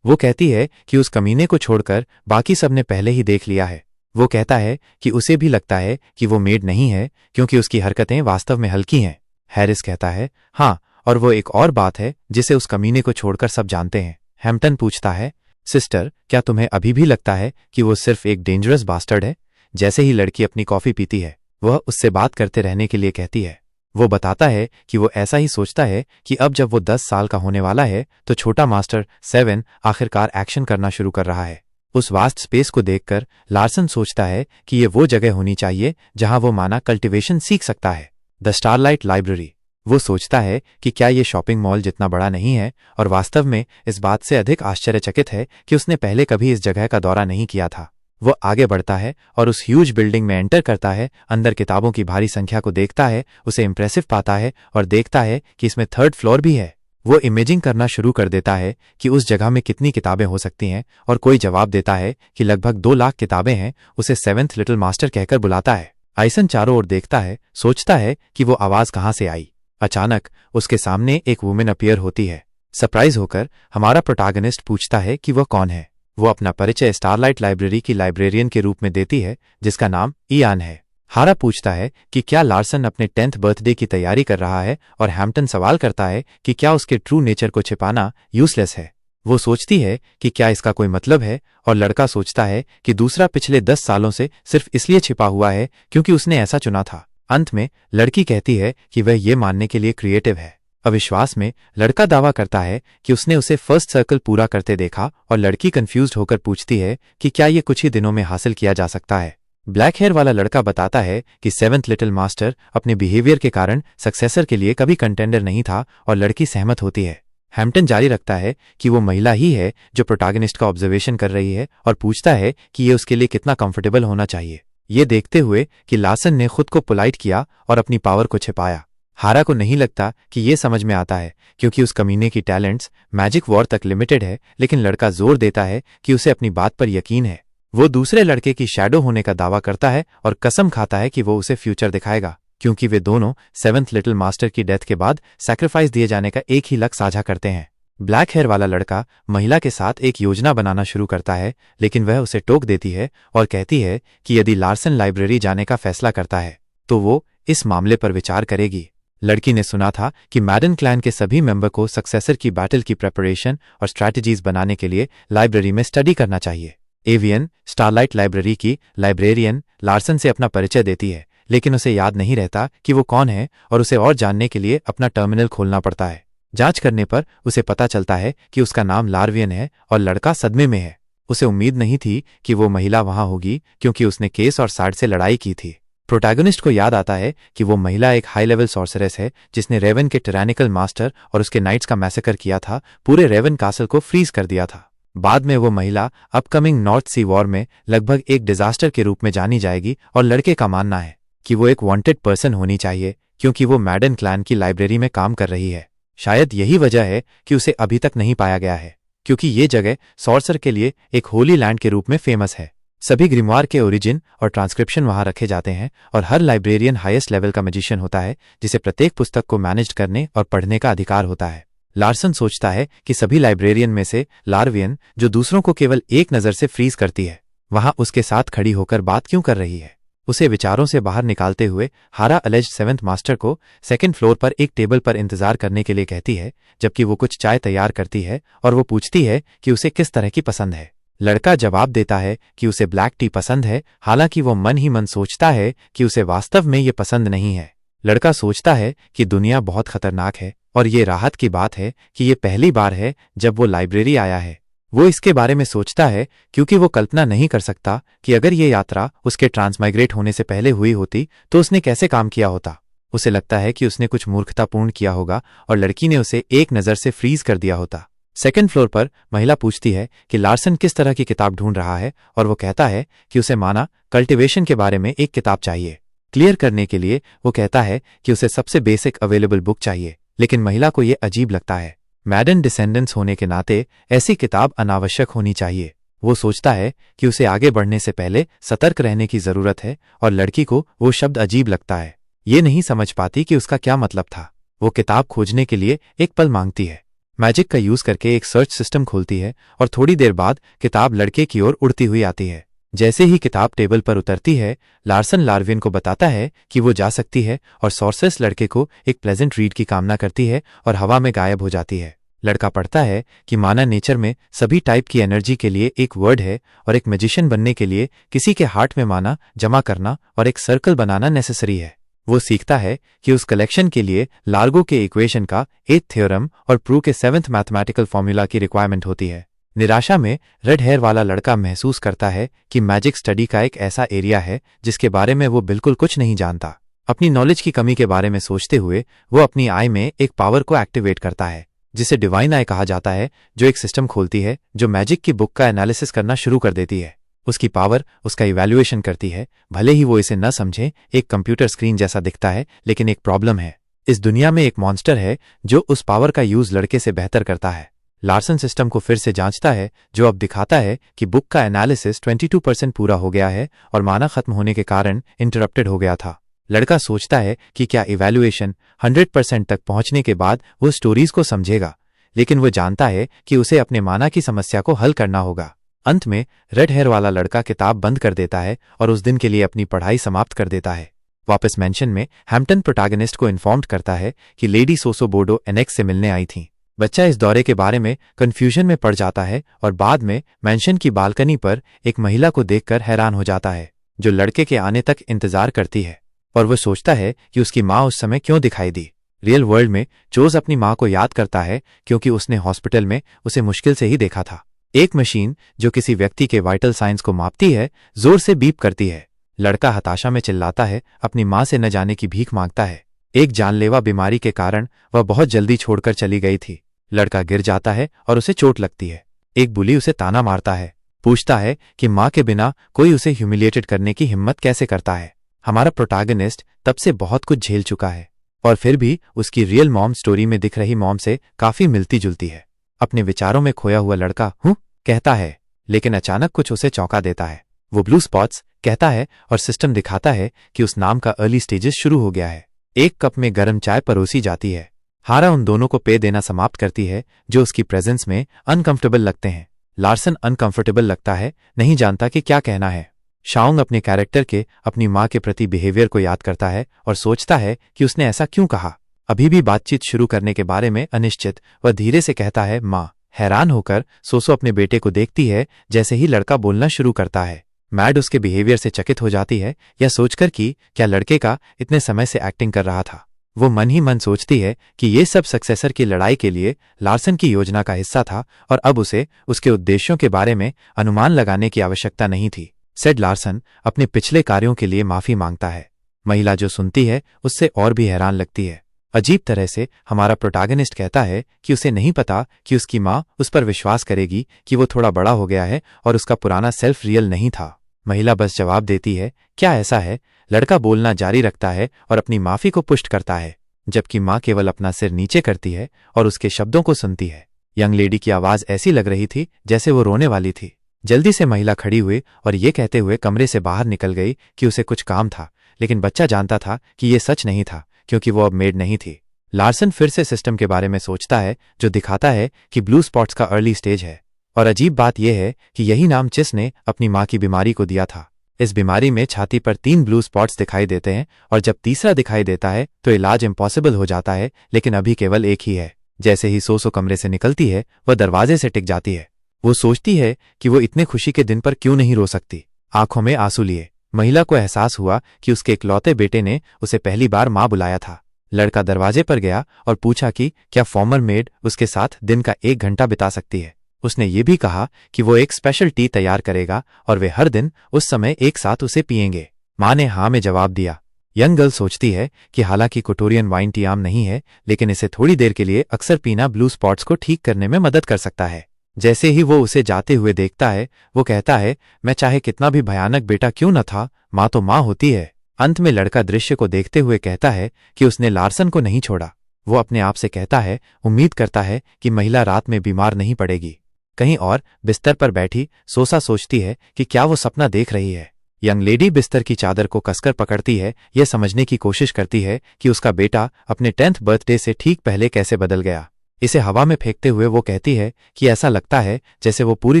वो कहती है कि उस कमीने को छोड़कर बाकी सबने पहले ही देख लिया है। वो कहता है कि उसे भी लगता है कि वो मेड नहीं है क्योंकि उसकी हरकतें वास्तव में हल्की हैं। हैरिस कहता है, हाँ, और वो एक और बात है जिसे उस कमीने को छोड़कर सब जानते हैं। हैम्पटन पूछता है, सिस्टर, क्या तुम्हें अभी भी लगता है कि वो सिर्फ एक डेंजरस बास्टर्ड है। जैसे ही लड़की अपनी कॉफी पीती है, वह उससे बात करते रहने के लिए कहती है। वो बताता है कि वो ऐसा ही सोचता है कि अब जब वो 10 साल का होने वाला है तो छोटा मास्टर 7 आखिरकार एक्शन करना शुरू कर रहा है। उस वास्ट स्पेस को देखकर लार्सन सोचता है कि ये वो जगह होनी चाहिए जहां वो माना कल्टिवेशन सीख सकता है। The starlight library. वो सोचता है कि क्या ये शॉपिंग मॉल जितना बड़ा नहीं है, और वास्तव में इस बात से अधिक आश्चर्यचकित है कि उसने पहले कभी इस जगह का दौरा नहीं किया था। वो आगे बढ़ता है और उस ह्यूज बिल्डिंग में एंटर करता है। अंदर किताबों की भारी संख्या को देखता है, उसे इंप्रेसिव पाता है और देखता है कि इसमें 3rd फ्लोर भी है। वो इमेजिंग करना शुरू कर देता है कि उस जगह में कितनी किताबें हो सकती हैं, और कोई जवाब देता है कि लगभग 2 लाख किताबें हैं। उसे 7th लिटिल मास्टर कहकर बुलाता है। आइसन चारों ओर देखता है, सोचता है कि वो आवाज कहां से आई। अचानक उसके सामने एक वुमेन अपीयर होती है। सरप्राइज होकर हमारा प्रोटैगनिस्ट पूछता है कि वह कौन है। वो अपना परिचय स्टारलाइट लाइब्रेरी की लाइब्रेरियन के रूप में देती है, जिसका नाम इयान है। हारा पूछता है कि क्या लार्सन अपने 10th बर्थडे की तैयारी कर रहा है, और हैम्पटन सवाल करता है कि क्या उसके ट्रू नेचर को छिपाना यूजलेस है। वो सोचती है कि क्या इसका कोई मतलब है, और लड़का सोचता है कि दूसरा पिछले 10 सालों से सिर्फ इसलिए छिपा हुआ है क्योंकि उसने ऐसा चुना था। अंत में लड़की कहती है कि वह ये मानने के लिए क्रिएटिव है। अविश्वास में लड़का दावा करता है कि उसने उसे फर्स्ट सर्कल पूरा करते देखा, और लड़की कंफ्यूज्ड होकर पूछती है कि क्या ये कुछ ही दिनों में हासिल किया जा सकता है। ब्लैक हेयर वाला लड़का बताता है कि 7th लिटिल मास्टर अपने बिहेवियर के कारण सक्सेसर के लिए कभी कंटेंडर नहीं था, और लड़की सहमत होती है। हैम्पटन जारी रखता है कि वो महिला ही है जो प्रोटैगनिस्ट का ऑब्जर्वेशन कर रही है, और पूछता है कि ये उसके लिए कितना कंफर्टेबल होना चाहिए, ये देखते हुए कि लार्सन ने खुद को पोलाइट किया और अपनी पावर को छिपाया। हारा को नहीं लगता कि ये समझ में आता है क्योंकि उस कमीने की टैलेंट्स मैजिक वॉर तक लिमिटेड है, लेकिन लड़का जोर देता है कि उसे अपनी बात पर यकीन है। वो दूसरे लड़के की शैडो होने का दावा करता है और कसम खाता है कि वो उसे फ्यूचर दिखाएगा, क्योंकि वे दोनों 7th लिटिल मास्टर की डेथ के बाद सैक्रिफाइस दिए जाने का एक ही लक्ष्य साझा करते हैं। ब्लैक हेयर वाला लड़का महिला के साथ एक योजना बनाना शुरू करता है, लेकिन वह उसे टोक देती है और कहती है कि यदि लार्सन लाइब्रेरी जाने का फैसला करता है तो वो इस मामले पर विचार करेगी। लड़की ने सुना था कि मैडन क्लैन के सभी मेंबर को सक्सेसर की बैटल की प्रेपरेशन और स्ट्रैटेजीज बनाने के लिए लाइब्रेरी में स्टडी करना चाहिए। एवियन स्टारलाइट लाइब्रेरी की लाइब्रेरियन लार्सन से अपना परिचय देती है, लेकिन उसे याद नहीं रहता कि वो कौन है, और उसे और जानने के लिए अपना टर्मिनल खोलना पड़ता है। जांच करने पर उसे पता चलता है कि उसका नाम लार्वियन है, और लड़का सदमे में है। उसे उम्मीद नहीं थी कि वो महिला वहां होगी, क्योंकि उसने केस और सार्ड से लड़ाई की थी। प्रोटैगनिस्ट को याद आता है कि वो महिला एक हाई लेवल सॉर्सरेस है जिसने रेवन के टिरानिकल मास्टर और उसके नाइट्स का मैसेकर किया था, पूरे रेवन कासल को फ्रीज कर दिया था। बाद में वो महिला अपकमिंग नॉर्थ सी वॉर में लगभग एक डिजास्टर के रूप में जानी जाएगी, और लड़के का मानना है कि वो एक वांटेड पर्सन होनी चाहिए क्योंकि वो मैडन क्लैन की लाइब्रेरी में काम कर रही है। शायद यही वजह है कि उसे अभी तक नहीं पाया गया है, क्योंकि ये जगह सॉर्सर के लिए एक होली लैंड के रूप में फेमस है। सभी ग्रिमवार के ओरिजिन और ट्रांसक्रिप्शन वहां रखे जाते हैं, और हर लाइब्रेरियन हाईएस्ट लेवल का मैजिशियन होता है जिसे प्रत्येक पुस्तक को मैनेज करने और पढ़ने का अधिकार होता है। लार्सन सोचता है कि सभी लाइब्रेरियन में से लार्वियन, जो दूसरों को केवल एक नज़र से फ्रीज करती है, वहां उसके साथ खड़ी होकर बात क्यों कर रही है। उसे विचारों से बाहर निकालते हुए हारा अलेज्ड 7th मास्टर को 2nd फ्लोर पर एक टेबल पर इंतजार करने के लिए कहती है, जबकि वो कुछ चाय तैयार करती है, और वो पूछती है कि उसे किस तरह की पसंद है। लड़का जवाब देता है कि उसे ब्लैक टी पसंद है, हालांकि वो मन ही मन सोचता है कि उसे वास्तव में ये पसंद नहीं है। लड़का सोचता है कि दुनिया बहुत खतरनाक है, और ये राहत की बात है कि ये पहली बार है जब वो लाइब्रेरी आया है। वो इसके बारे में सोचता है क्योंकि वो कल्पना नहीं कर सकता कि अगर ये यात्रा उसके ट्रांसमाइग्रेट होने से पहले हुई होती तो उसने कैसे काम किया होता। उसे लगता है कि उसने कुछ मूर्खतापूर्ण किया होगा, और लड़की ने उसे एक नज़र से फ्रीज कर दिया होता। 2nd फ्लोर पर महिला पूछती है कि लार्सन किस तरह की किताब ढूंढ रहा है, और वो कहता है कि उसे माना कल्टिवेशन के बारे में एक किताब चाहिए। क्लियर करने के लिए वो कहता है कि उसे सबसे बेसिक अवेलेबल बुक चाहिए, लेकिन महिला को ये अजीब लगता है। मैडन डिसेंडेंट्स होने के नाते ऐसी किताब अनावश्यक होनी चाहिए। वो सोचता है कि उसे आगे बढ़ने से पहले सतर्क रहने की जरूरत है और लड़की को वो शब्द अजीब लगता है। ये नहीं समझ पाती कि उसका क्या मतलब था। वो किताब खोजने के लिए एक पल मांगती है, मैजिक का यूज करके एक सर्च सिस्टम खोलती है और थोड़ी देर बाद किताब लड़के की ओर उड़ती हुई आती है। जैसे ही किताब टेबल पर उतरती है, लार्सन लार्विन को बताता है कि वो जा सकती है और सॉर्सेस लड़के को एक प्लेजेंट रीड की कामना करती है और हवा में गायब हो जाती है। लड़का पढ़ता है कि माना नेचर में सभी टाइप की एनर्जी के लिए एक वर्ड है और एक मैजिशियन बनने के लिए किसी के हार्ट में माना जमा करना और एक सर्कल बनाना नेसेसरी है। वो सीखता है कि उस कलेक्शन के लिए लार्गो के इक्वेशन का 8th थ्योरम और प्रू के 7th मैथमेटिकल फॉर्मूला की रिक्वायरमेंट होती है। निराशा में रेड हेयर वाला लड़का महसूस करता है कि मैजिक स्टडी का एक ऐसा एरिया है जिसके बारे में वो बिल्कुल कुछ नहीं जानता। अपनी नॉलेज की कमी के बारे में सोचते हुए वो अपनी आई में एक पावर को एक्टिवेट करता है जिसे डिवाइन आई कहा जाता है, जो एक सिस्टम खोलती है जो मैजिक की बुक का एनालिसिस करना शुरू कर देती है। उसकी पावर उसका इवैल्यूएशन करती है, भले ही वो इसे न समझे। एक कंप्यूटर स्क्रीन जैसा दिखता है, लेकिन एक प्रॉब्लम है। इस दुनिया में एक मॉन्स्टर है जो उस पावर का यूज लड़के से बेहतर करता है। लार्सन सिस्टम को फिर से जांचता है, जो अब दिखाता है कि बुक का एनालिसिस 22% पूरा हो गया है और माना खत्म होने के कारण इंटरप्टेड हो गया था। लड़का सोचता है कि क्या इवैल्यूएशन 100% तक पहुंचने के बाद वो स्टोरीज को समझेगा, लेकिन वो जानता है कि उसे अपने माना की समस्या को हल करना होगा। अंत में रेड हेयर वाला लड़का किताब बंद कर देता है और उस दिन के लिए अपनी पढ़ाई समाप्त कर देता है। वापस मेंशन में हैम्पटन प्रोटैगनिस्ट को इन्फॉर्म्ड करता है कि लेडी सोसो बोर्डो एनेक्स से मिलने आई थीं। बच्चा इस दौरे के बारे में कंफ्यूजन में पड़ जाता है और बाद में मेंशन की बालकनी पर एक महिला को देखकर हैरान हो जाता है, जो लड़के के आने तक इंतजार करती है। और वो सोचता है कि उसकी माँ उस समय क्यों दिखाई दी। रियल वर्ल्ड में चोज अपनी माँ को याद करता है क्योंकि उसने हॉस्पिटल में उसे मुश्किल से ही देखा था। एक मशीन जो किसी व्यक्ति के वाइटल साइंस को मापती है जोर से बीप करती है। लड़का हताशा में चिल्लाता है, अपनी माँ से न जाने की भीख मांगता है। एक जानलेवा बीमारी के कारण वह बहुत जल्दी छोड़कर चली गई थी। लड़का गिर जाता है और उसे चोट लगती है। एक बुली उसे ताना मारता है, पूछता है कि माँ के बिना कोई उसे ह्यूमिलिएटेड करने की हिम्मत कैसे करता है। हमारा प्रोटैगनिस्ट तब से बहुत कुछ झेल चुका है और फिर भी उसकी रियल मॉम स्टोरी में दिख रही मॉम से काफी मिलती जुलती है। अपने विचारों में खोया हुआ लड़का हूं कहता है, लेकिन अचानक कुछ उसे चौंका देता है। वो ब्लू स्पॉट्स कहता है और सिस्टम दिखाता है कि उस नाम का अर्ली स्टेजेस शुरू हो गया है। एक कप में गर्म चाय परोसी जाती है। हारा उन दोनों को पे देना समाप्त करती है जो उसकी प्रेजेंस में अनकंफर्टेबल लगते हैं। लार्सन अनकंफर्टेबल लगता है, नहीं जानता कि क्या कहना है। शाओंग अपने कैरेक्टर के अपनी माँ के प्रति बिहेवियर को याद करता है और सोचता है कि उसने ऐसा क्यों कहा। अभी भी बातचीत शुरू करने के बारे में अनिश्चित, वह धीरे से कहता है माँ। हैरान होकर सोसो अपने बेटे को देखती है जैसे ही लड़का बोलना शुरू करता है। मैड उसके बिहेवियर से चकित हो जाती है, यह सोचकर कि क्या लड़के का इतने समय से एक्टिंग कर रहा था। वो मन ही मन सोचती है कि ये सब सक्सेसर की लड़ाई के लिए लार्सन की योजना का हिस्सा था और अब उसे उसके उद्देश्यों के बारे में अनुमान लगाने की आवश्यकता नहीं थी। सेड लार्सन अपने पिछले कार्यों के लिए माफी मांगता है। महिला जो सुनती है उससे और भी हैरान लगती है। अजीब तरह से हमारा प्रोटैगनिस्ट कहता है कि उसे नहीं पता कि उसकी माँ उस पर विश्वास करेगी कि वो थोड़ा बड़ा हो गया है और उसका पुराना सेल्फ रियल नहीं था। महिला बस जवाब देती है, क्या ऐसा है? लड़का बोलना जारी रखता है और अपनी माफी को पुष्ट करता है, जबकि माँ केवल अपना सिर नीचे करती है और उसके शब्दों को सुनती है। यंग लेडी की आवाज ऐसी लग रही थी जैसे वो रोने वाली थी। जल्दी से महिला खड़ी हुई और ये कहते हुए कमरे से बाहर निकल गई कि उसे कुछ काम था, लेकिन बच्चा जानता था कि ये सच नहीं था क्योंकि वो अब मेड नहीं थी। लार्सन फिर से सिस्टम के बारे में सोचता है जो दिखाता है कि ब्लू स्पॉट्स का अर्ली स्टेज है। और अजीब बात यह है कि यही नाम चिस ने अपनी माँ की बीमारी को दिया था। इस बीमारी में छाती पर 3 ब्लू स्पॉट्स दिखाई देते हैं और जब तीसरा दिखाई देता है तो इलाज इम्पॉसिबल हो जाता है, लेकिन अभी केवल एक ही है। जैसे ही सोसो कमरे से निकलती है वह दरवाजे से टिक जाती है। वो सोचती है कि वो इतने खुशी के दिन पर क्यों नहीं रो सकती। आंखों में आंसू लिए महिला को एहसास हुआ कि उसके इकलौते बेटे ने उसे पहली बार माँ बुलाया था। लड़का दरवाजे पर गया और पूछा कि क्या फॉर्मर मेड उसके साथ दिन का 1 घंटा बिता सकती है। उसने ये भी कहा कि वो एक स्पेशल टी तैयार करेगा और वे हर दिन उस समय एक साथ उसे पिएंगे। माँ ने हाँ में जवाब दिया। यंग गर्ल सोचती है कि हालांकि कोटोरियन वाइन टी आम नहीं है, लेकिन इसे थोड़ी देर के लिए अक्सर पीना ब्लू स्पॉट्स को ठीक करने में मदद कर सकता है। जैसे ही वो उसे जाते हुए देखता है वो कहता है, मैं चाहे कितना भी भयानक बेटा क्यों न था, माँ तो माँ होती है। अंत में लड़का दृश्य को देखते हुए कहता है कि उसने लार्सन को नहीं छोड़ा। वो अपने आप से कहता है, उम्मीद करता है कि महिला रात में बीमार नहीं पड़ेगी। कहीं और बिस्तर पर बैठी सोसा सोचती है कि क्या वो सपना देख रही है। यंग लेडी बिस्तर की चादर को कसकर पकड़ती है, यह समझने की कोशिश करती है कि उसका बेटा अपने 10th बर्थडे से ठीक पहले कैसे बदल गया। इसे हवा में फेंकते हुए वो कहती है कि ऐसा लगता है जैसे वो पूरी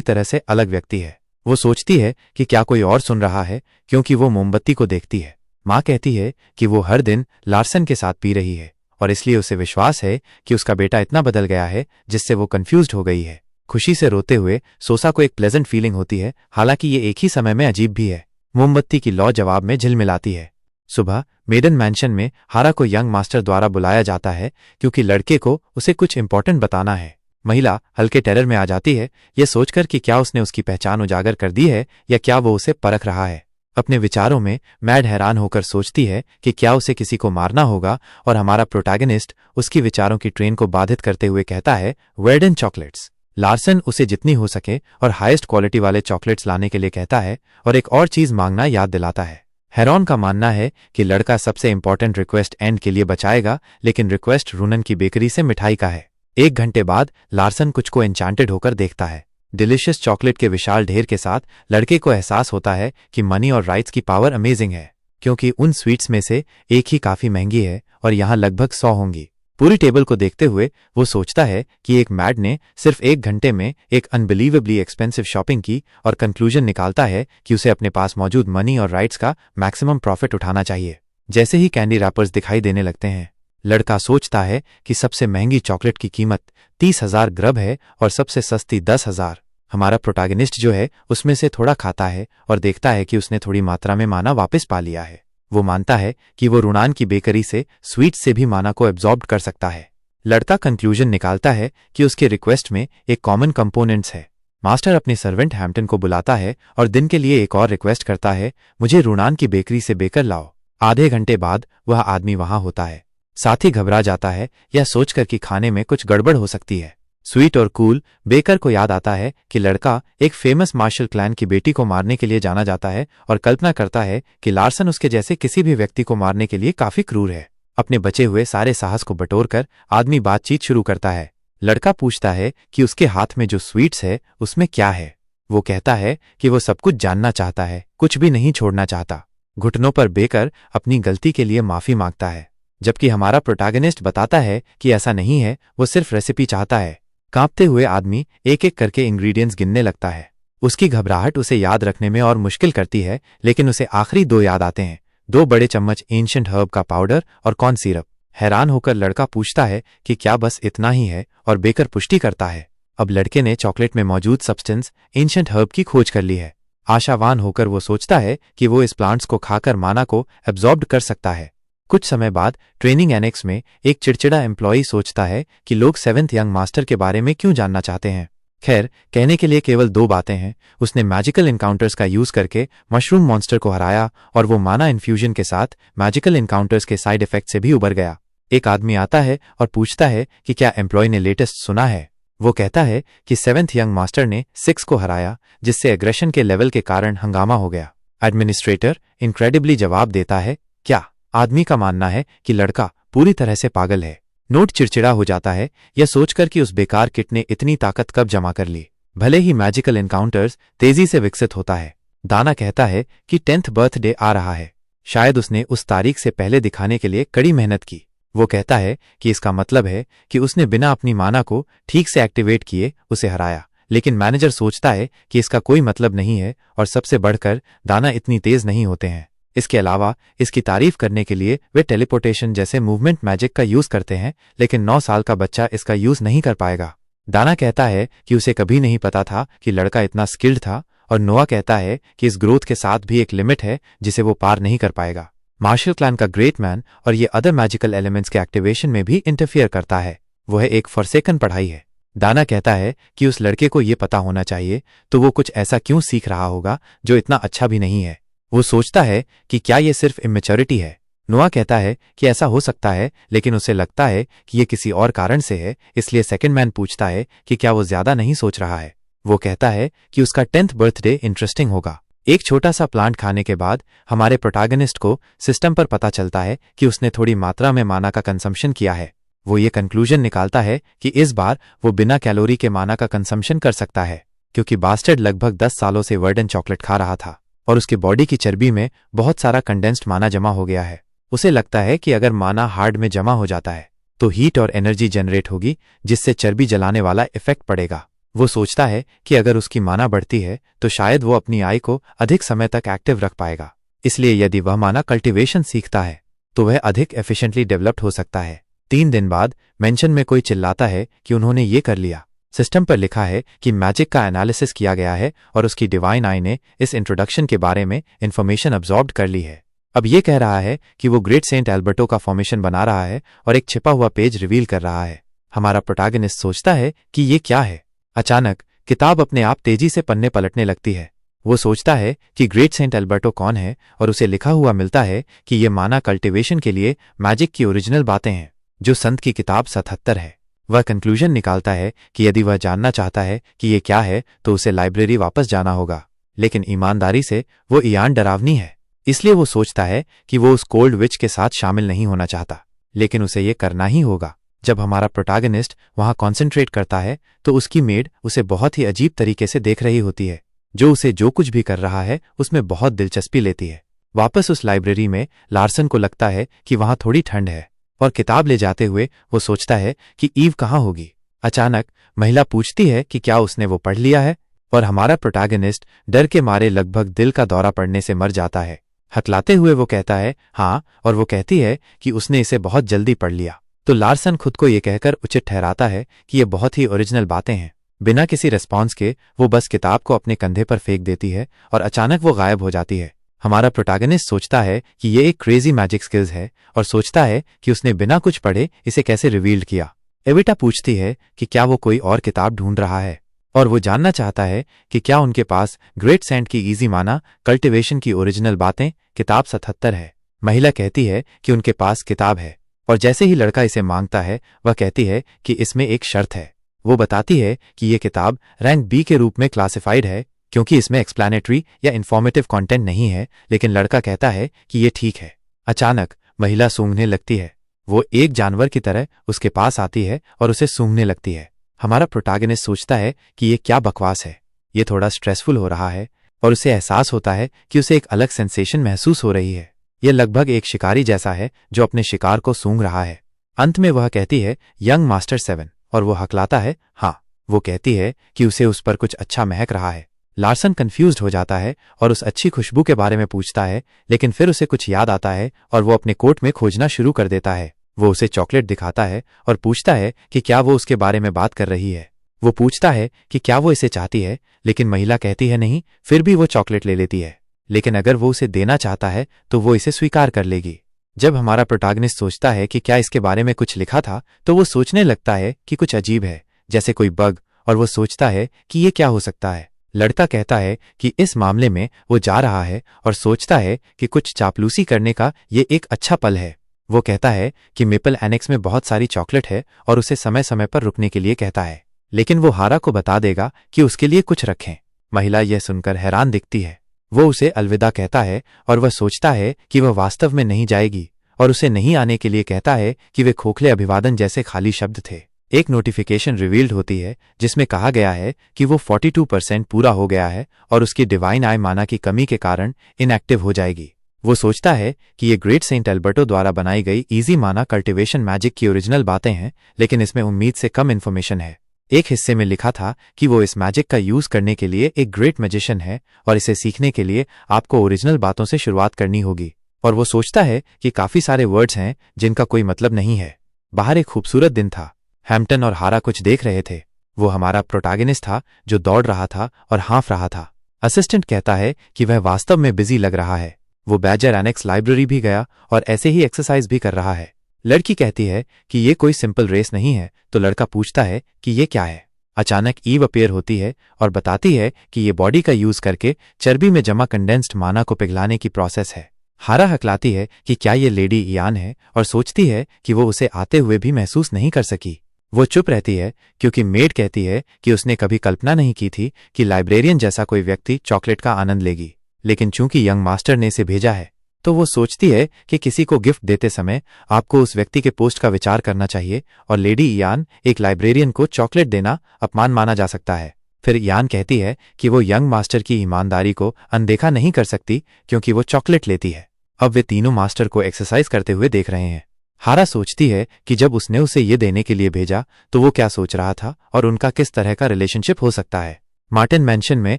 तरह से अलग व्यक्ति है। वो सोचती है कि क्या कोई और सुन रहा है, क्योंकि वो मोमबत्ती को देखती है। माँ कहती है कि वो हर दिन लार्सन के साथ पी रही है और इसलिए उसे विश्वास है कि उसका बेटा इतना बदल गया है जिससे वो कंफ्यूज्ड हो गई है। खुशी से रोते हुए सोसा को एक प्लेजेंट फीलिंग होती है, हालांकि ये एक ही समय में अजीब भी है। मोमबत्ती की लौ जवाब में झिलमिलाती है। सुबह मेडन मैंशन में हारा को यंग मास्टर द्वारा बुलाया जाता है क्योंकि लड़के को उसे कुछ इंपॉर्टेंट बताना है। महिला हल्के टेरर में आ जाती है, यह सोचकर कि क्या उसने उसकी पहचान उजागर कर दी है या क्या वो उसे परख रहा है। अपने विचारों में मैड हैरान होकर सोचती है कि क्या उसे किसी को मारना होगा और हमारा प्रोटैगनिस्ट उसकी विचारों की ट्रेन को बाधित करते हुए कहता है वेर्डन चॉकलेट्स। लार्सन उसे जितनी हो सके और हाईएस्ट क्वालिटी वाले चॉकलेट्स लाने के लिए कहता है और एक और चीज मांगना याद दिलाता है। हेरॉन का मानना है कि लड़का सबसे इंपॉर्टेंट रिक्वेस्ट एंड के लिए बचाएगा, लेकिन रिक्वेस्ट रूनन की बेकरी से मिठाई का है। 1 घंटे बाद लार्सन कुछ को एन्चांटेड होकर देखता है। डिलिशियस चॉकलेट के विशाल ढेर के साथ लड़के को एहसास होता है कि मनी और राइट्स की पावर अमेजिंग है, क्योंकि उन स्वीट्स में से एक ही काफी महंगी है और यहाँ लगभग 100 होंगी। पूरी टेबल को देखते हुए वो सोचता है कि एक मैड ने सिर्फ 1 घंटे में एक अनबिलीवेबली एक्सपेंसिव शॉपिंग की और कंक्लूजन निकालता है कि उसे अपने पास मौजूद मनी और राइट्स का मैक्सिमम प्रॉफिट उठाना चाहिए। जैसे ही कैंडी रैपर्स दिखाई देने लगते हैं, लड़का सोचता है कि सबसे महंगी चॉकलेट की कीमत 30,000 ग्रब है और सबसे सस्ती 10,000। हमारा प्रोटैगनिस्ट जो है उसमें से थोड़ा खाता है और देखता है कि उसने थोड़ी मात्रा में माना वापस पा लिया है। वो मानता है कि वो रूनान की बेकरी से स्वीट से भी माना को एब्जॉर्ब कर सकता है। लड़का कंक्लूजन निकालता है कि उसके रिक्वेस्ट में एक कॉमन कंपोनेंट्स है। मास्टर अपने सर्वेंट हैम्पटन को बुलाता है और दिन के लिए एक और रिक्वेस्ट करता है, मुझे रूनान की बेकरी से बेकर लाओ। आधे घंटे बाद वह आदमी वहां होता है। साथ ही घबरा जाता है, यह सोचकर कि खाने में कुछ गड़बड़ हो सकती है। स्वीट और कूल बेकर को याद आता है कि लड़का एक फेमस मार्शल क्लैन की बेटी को मारने के लिए जाना जाता है और कल्पना करता है कि लार्सन उसके जैसे किसी भी व्यक्ति को मारने के लिए काफी क्रूर है। अपने बचे हुए सारे साहस को बटोरकर आदमी बातचीत शुरू करता है। लड़का पूछता है कि उसके हाथ में जो स्वीट्स है उसमें क्या है। वो कहता है कि वो सब कुछ जानना चाहता है, कुछ भी नहीं छोड़ना चाहता। घुटनों पर बेकर अपनी गलती के लिए माफी मांगता है, जबकि हमारा प्रोटैगनिस्ट बताता है कि ऐसा नहीं है, वो सिर्फ रेसिपी चाहता है। कांपते हुए आदमी एक एक करके इंग्रेडिएंट्स गिनने लगता है। उसकी घबराहट उसे याद रखने में और मुश्किल करती है, लेकिन उसे आखिरी 2 याद आते हैं, 2 बड़े चम्मच एंशिएंट हर्ब का पाउडर और कॉर्न सिरप। हैरान होकर लड़का पूछता है कि क्या बस इतना ही है, और बेकर पुष्टि करता है। अब लड़के ने चॉकलेट में मौजूद सब्सटेंस एंशिएंट हर्ब की खोज कर ली है। आशावान होकर वो सोचता है कि वो इस प्लांट्स को खाकर माना को एब्जॉर्ब कर सकता है। कुछ समय बाद ट्रेनिंग एनेक्स में एक चिड़चिड़ा एम्प्लॉई सोचता है कि लोग 7th यंग मास्टर के बारे में क्यों जानना चाहते हैं। खैर, कहने के लिए केवल 2 बातें हैं। उसने मैजिकल इनकाउंटर्स का यूज करके मशरूम मॉन्स्टर को हराया और वो माना इन्फ्यूजन के साथ मैजिकल इनकाउंटर्स के साइड इफेक्ट से भी उबर गया। एक आदमी आता है और पूछता है कि क्या एम्प्लॉय ने लेटेस्ट सुना है। वो कहता है कि 7th यंग मास्टर ने 6 को हराया, जिससे एग्रेशन के लेवल के कारण हंगामा हो गया। एडमिनिस्ट्रेटर इनक्रेडिबली जवाब देता है, क्या? आदमी का मानना है कि लड़का पूरी तरह से पागल है। नोट चिड़चिड़ा हो जाता है, यह सोचकर कि उस बेकार किट ने इतनी ताकत कब जमा कर ली। भले ही मैजिकल एनकाउंटर्स तेजी से विकसित होता है। दाना कहता है कि 10th बर्थडे आ रहा है। शायद उसने उस तारीख से पहले दिखाने के लिए कड़ी मेहनत की। वो कहता है कि इसका मतलब है कि उसने बिना अपनी माना को ठीक से एक्टिवेट किए उसे हराया, लेकिन मैनेजर सोचता है कि इसका कोई मतलब नहीं है और सबसे बढ़कर दाना इतनी तेज नहीं होते हैं। इसके अलावा इसकी तारीफ करने के लिए वे टेलीपोर्टेशन जैसे मूवमेंट मैजिक का यूज करते हैं, लेकिन 9 साल का बच्चा इसका यूज नहीं कर पाएगा। दाना कहता है कि उसे कभी नहीं पता था कि लड़का इतना स्किल्ड था, और नोआ कहता है कि इस ग्रोथ के साथ भी एक लिमिट है जिसे वो पार नहीं कर पाएगा। मार्शल क्लैन का ग्रेट मैन और ये अदर मैजिकल एलिमेंट्स के एक्टिवेशन में भी इंटरफियर करता है। वह एक फॉरसेकन पढ़ाई है। दाना कहता है कि उस लड़के को ये पता होना चाहिए, तो वो कुछ ऐसा क्यों सीख रहा होगा जो इतना अच्छा भी नहीं है। वो सोचता है कि क्या ये सिर्फ इमेच्योरिटी है। नोआ कहता है कि ऐसा हो सकता है, लेकिन उसे लगता है कि ये किसी और कारण से है, इसलिए सेकंड मैन पूछता है कि क्या वो ज्यादा नहीं सोच रहा है। वो कहता है कि उसका 10th बर्थडे इंटरेस्टिंग होगा। एक छोटा सा प्लांट खाने के बाद हमारे प्रोटैगनिस्ट को सिस्टम पर पता चलता है कि उसने थोड़ी मात्रा में माना का कंजम्पशन किया है। वो ये कंक्लूजन निकालता है कि इस बार वो बिना कैलोरी के माना का कंजम्पशन कर सकता है, क्योंकि बास्टर्ड लगभग 10 सालों से वर्डन चॉकलेट खा रहा था और उसके बॉडी की चर्बी में बहुत सारा कंडेंस्ड माना जमा हो गया है। उसे लगता है कि अगर माना हार्ड में जमा हो जाता है तो हीट और एनर्जी जनरेट होगी, जिससे चर्बी जलाने वाला इफेक्ट पड़ेगा। वो सोचता है कि अगर उसकी माना बढ़ती है तो शायद वो अपनी आई को अधिक समय तक एक्टिव रख पाएगा। इसलिए यदि वह माना कल्टीवेशन सीखता है तो वह अधिक एफिशिएंटली डेवलप्ड हो सकता है। 3 दिन बाद मेंशन में कोई चिल्लाता है कि उन्होंने ये कर लिया। सिस्टम पर लिखा है कि मैजिक का एनालिसिस किया गया है और उसकी डिवाइन आई ने इस इंट्रोडक्शन के बारे में इंफॉर्मेशन अब्सॉर्ब कर ली है। अब ये कह रहा है कि वो ग्रेट सेंट एल्बर्टो का फॉर्मेशन बना रहा है और एक छिपा हुआ पेज रिवील कर रहा है। हमारा प्रोटैगनिस्ट सोचता है कि ये क्या है। अचानक किताब अपने आप तेजी से पन्ने पलटने लगती है। वो सोचता है कि ग्रेट सेंट एल्बर्टो कौन है और उसे लिखा हुआ मिलता है कि ये माना कल्टीवेशन के लिए मैजिक की ओरिजिनल बातें हैं, जो संत की किताब 77 है। वह कंक्लूजन निकालता है कि यदि वह जानना चाहता है कि ये क्या है तो उसे लाइब्रेरी वापस जाना होगा, लेकिन ईमानदारी से वो इयान डरावनी है, इसलिए वो सोचता है कि वो उस कोल्ड विच के साथ शामिल नहीं होना चाहता, लेकिन उसे ये करना ही होगा। जब हमारा प्रोटैगनिस्ट वहां कॉन्सेंट्रेट करता है तो उसकी मेड उसे बहुत ही अजीब तरीके से देख रही होती है, जो उसे जो कुछ भी कर रहा है उसमें बहुत दिलचस्पी लेती है। वापस उस लाइब्रेरी में लार्सन को लगता है कि वहां थोड़ी ठंड है और किताब ले जाते हुए वो सोचता है कि ईव कहाँ होगी। अचानक महिला पूछती है कि क्या उसने वो पढ़ लिया है, और हमारा प्रोटैगनिस्ट डर के मारे लगभग दिल का दौरा पड़ने से मर जाता है। हकलाते हुए वो कहता है हाँ, और वो कहती है कि उसने इसे बहुत जल्दी पढ़ लिया। तो लार्सन खुद को ये कहकर उचित ठहराता है कि ये बहुत ही ओरिजिनल बातें हैं। बिना किसी रिस्पॉन्स के वो बस किताब को अपने कंधे पर फेंक देती है और अचानक वो गायब हो जाती है। हमारा प्रोटैगनिस्ट सोचता है कि ये एक क्रेजी मैजिक स्किल्स है और सोचता है कि उसने बिना कुछ पढ़े इसे कैसे रिवील्ड किया। एविटा पूछती है कि क्या वो कोई और किताब ढूंढ रहा है, और वो जानना चाहता है कि क्या उनके पास ग्रेट सेंट की इजी माना कल्टीवेशन की ओरिजिनल बातें किताब 77 है। महिला कहती है कि उनके पास किताब है, और जैसे ही लड़का इसे मांगता है वह कहती है कि इसमें एक शर्त है। वो बताती है कि ये किताब रैंक बी के रूप में क्लासिफाइड है क्योंकि इसमें एक्सप्लेनेटरी या इन्फॉर्मेटिव कंटेंट नहीं है, लेकिन लड़का कहता है कि ये ठीक है। अचानक महिला सूंघने लगती है। वो एक जानवर की तरह उसके पास आती है और उसे सूंघने लगती है। हमारा प्रोटैगनिस्ट सोचता है कि ये क्या बकवास है। ये थोड़ा स्ट्रेसफुल हो रहा है और उसे एहसास होता है कि उसे एक अलग सेंसेशन महसूस हो रही है। यह लगभग एक शिकारी जैसा है जो अपने शिकार को सूंघ रहा है। अंत में वह कहती है यंग मास्टर 7, और वो हकलाता है हाँ। वो कहती है कि उसे उस पर कुछ अच्छा महक रहा है। लार्सन कंफ्यूज्ड हो जाता है और उस अच्छी खुशबू के बारे में पूछता है, लेकिन फिर उसे कुछ याद आता है और वो अपने कोट में खोजना शुरू कर देता है। वो उसे चॉकलेट दिखाता है और पूछता है कि क्या वो उसके बारे में बात कर रही है। वो पूछता है कि क्या वो इसे चाहती है, लेकिन महिला कहती है नहीं। फिर भी वो चॉकलेट ले लेती है, लेकिन अगर वो उसे देना चाहता है तो वो इसे स्वीकार कर लेगी। जब हमारा प्रोटैगनिस्ट सोचता है कि क्या इसके बारे में कुछ लिखा था तो वो सोचने लगता है कि कुछ अजीब है, जैसे कोई बग, और वो सोचता है कि ये क्या हो सकता है। लड़का कहता है कि इस मामले में वो जा रहा है और सोचता है कि कुछ चापलूसी करने का ये एक अच्छा पल है। वो कहता है कि मेपल एनेक्स में बहुत सारी चॉकलेट है और उसे समय समय पर रुकने के लिए कहता है, लेकिन वो हारा को बता देगा कि उसके लिए कुछ रखें। महिला यह सुनकर हैरान दिखती है। वो उसे अलविदा कहता है और वह सोचता है कि वह वास्तव में नहीं जाएगी, और उसे नहीं आने के लिए कहता है कि वे खोखले अभिवादन जैसे खाली शब्द थे। एक नोटिफिकेशन रिवील्ड होती है जिसमें कहा गया है कि वो 42% पूरा हो गया है और उसकी डिवाइन आई माना की कमी के कारण इनएक्टिव हो जाएगी। वो सोचता है कि ये ग्रेट सेंट एल्बर्टो द्वारा बनाई गई इजी माना कल्टीवेशन मैजिक की ओरिजिनल बातें हैं, लेकिन इसमें उम्मीद से कम इन्फॉर्मेशन है। एक हिस्से में लिखा था कि वो इस मैजिक का यूज करने के लिए एक ग्रेट मैजिशियन है और इसे सीखने के लिए आपको ओरिजिनल बातों से शुरुआत करनी होगी। और वो सोचता है कि काफी सारे वर्ड्स हैं जिनका कोई मतलब नहीं है। बाहर एक खूबसूरत दिन था। हैम्पटन और हारा कुछ देख रहे थे। वो हमारा प्रोटैगनिस्ट था जो दौड़ रहा था और हाँफ रहा था। असिस्टेंट कहता है कि वह वास्तव में बिजी लग रहा है। वो बैजर एनेक्स लाइब्रेरी भी गया और ऐसे ही एक्सरसाइज भी कर रहा है। लड़की कहती है कि ये कोई सिंपल रेस नहीं है, तो लड़का पूछता है कि ये क्या है। अचानक ईव अपीयर होती है और बताती है कि ये बॉडी का यूज करके चर्बी में जमा कंडेंस्ड माना को पिघलाने की प्रोसेस है। हारा हकलाती है कि क्या ये लेडी इयान है और सोचती है कि वो उसे आते हुए भी महसूस नहीं कर सकी। वो चुप रहती है क्योंकि मेड कहती है कि उसने कभी कल्पना नहीं की थी कि लाइब्रेरियन जैसा कोई व्यक्ति चॉकलेट का आनंद लेगी, लेकिन चूंकि यंग मास्टर ने इसे भेजा है तो वो सोचती है कि किसी को गिफ्ट देते समय आपको उस व्यक्ति के पोस्ट का विचार करना चाहिए और लेडी इयान, एक लाइब्रेरियन को चॉकलेट देना अपमान माना जा सकता है। फिर इयान कहती है कि वो यंग मास्टर की ईमानदारी को अनदेखा नहीं कर सकती क्योंकि वो चॉकलेट लेती है। अब वे तीनों मास्टर को एक्सरसाइज करते हुए देख रहे हैं। हारा सोचती है कि जब उसने उसे ये देने के लिए भेजा तो वो क्या सोच रहा था और उनका किस तरह का रिलेशनशिप हो सकता है। मार्टिन मैंशन में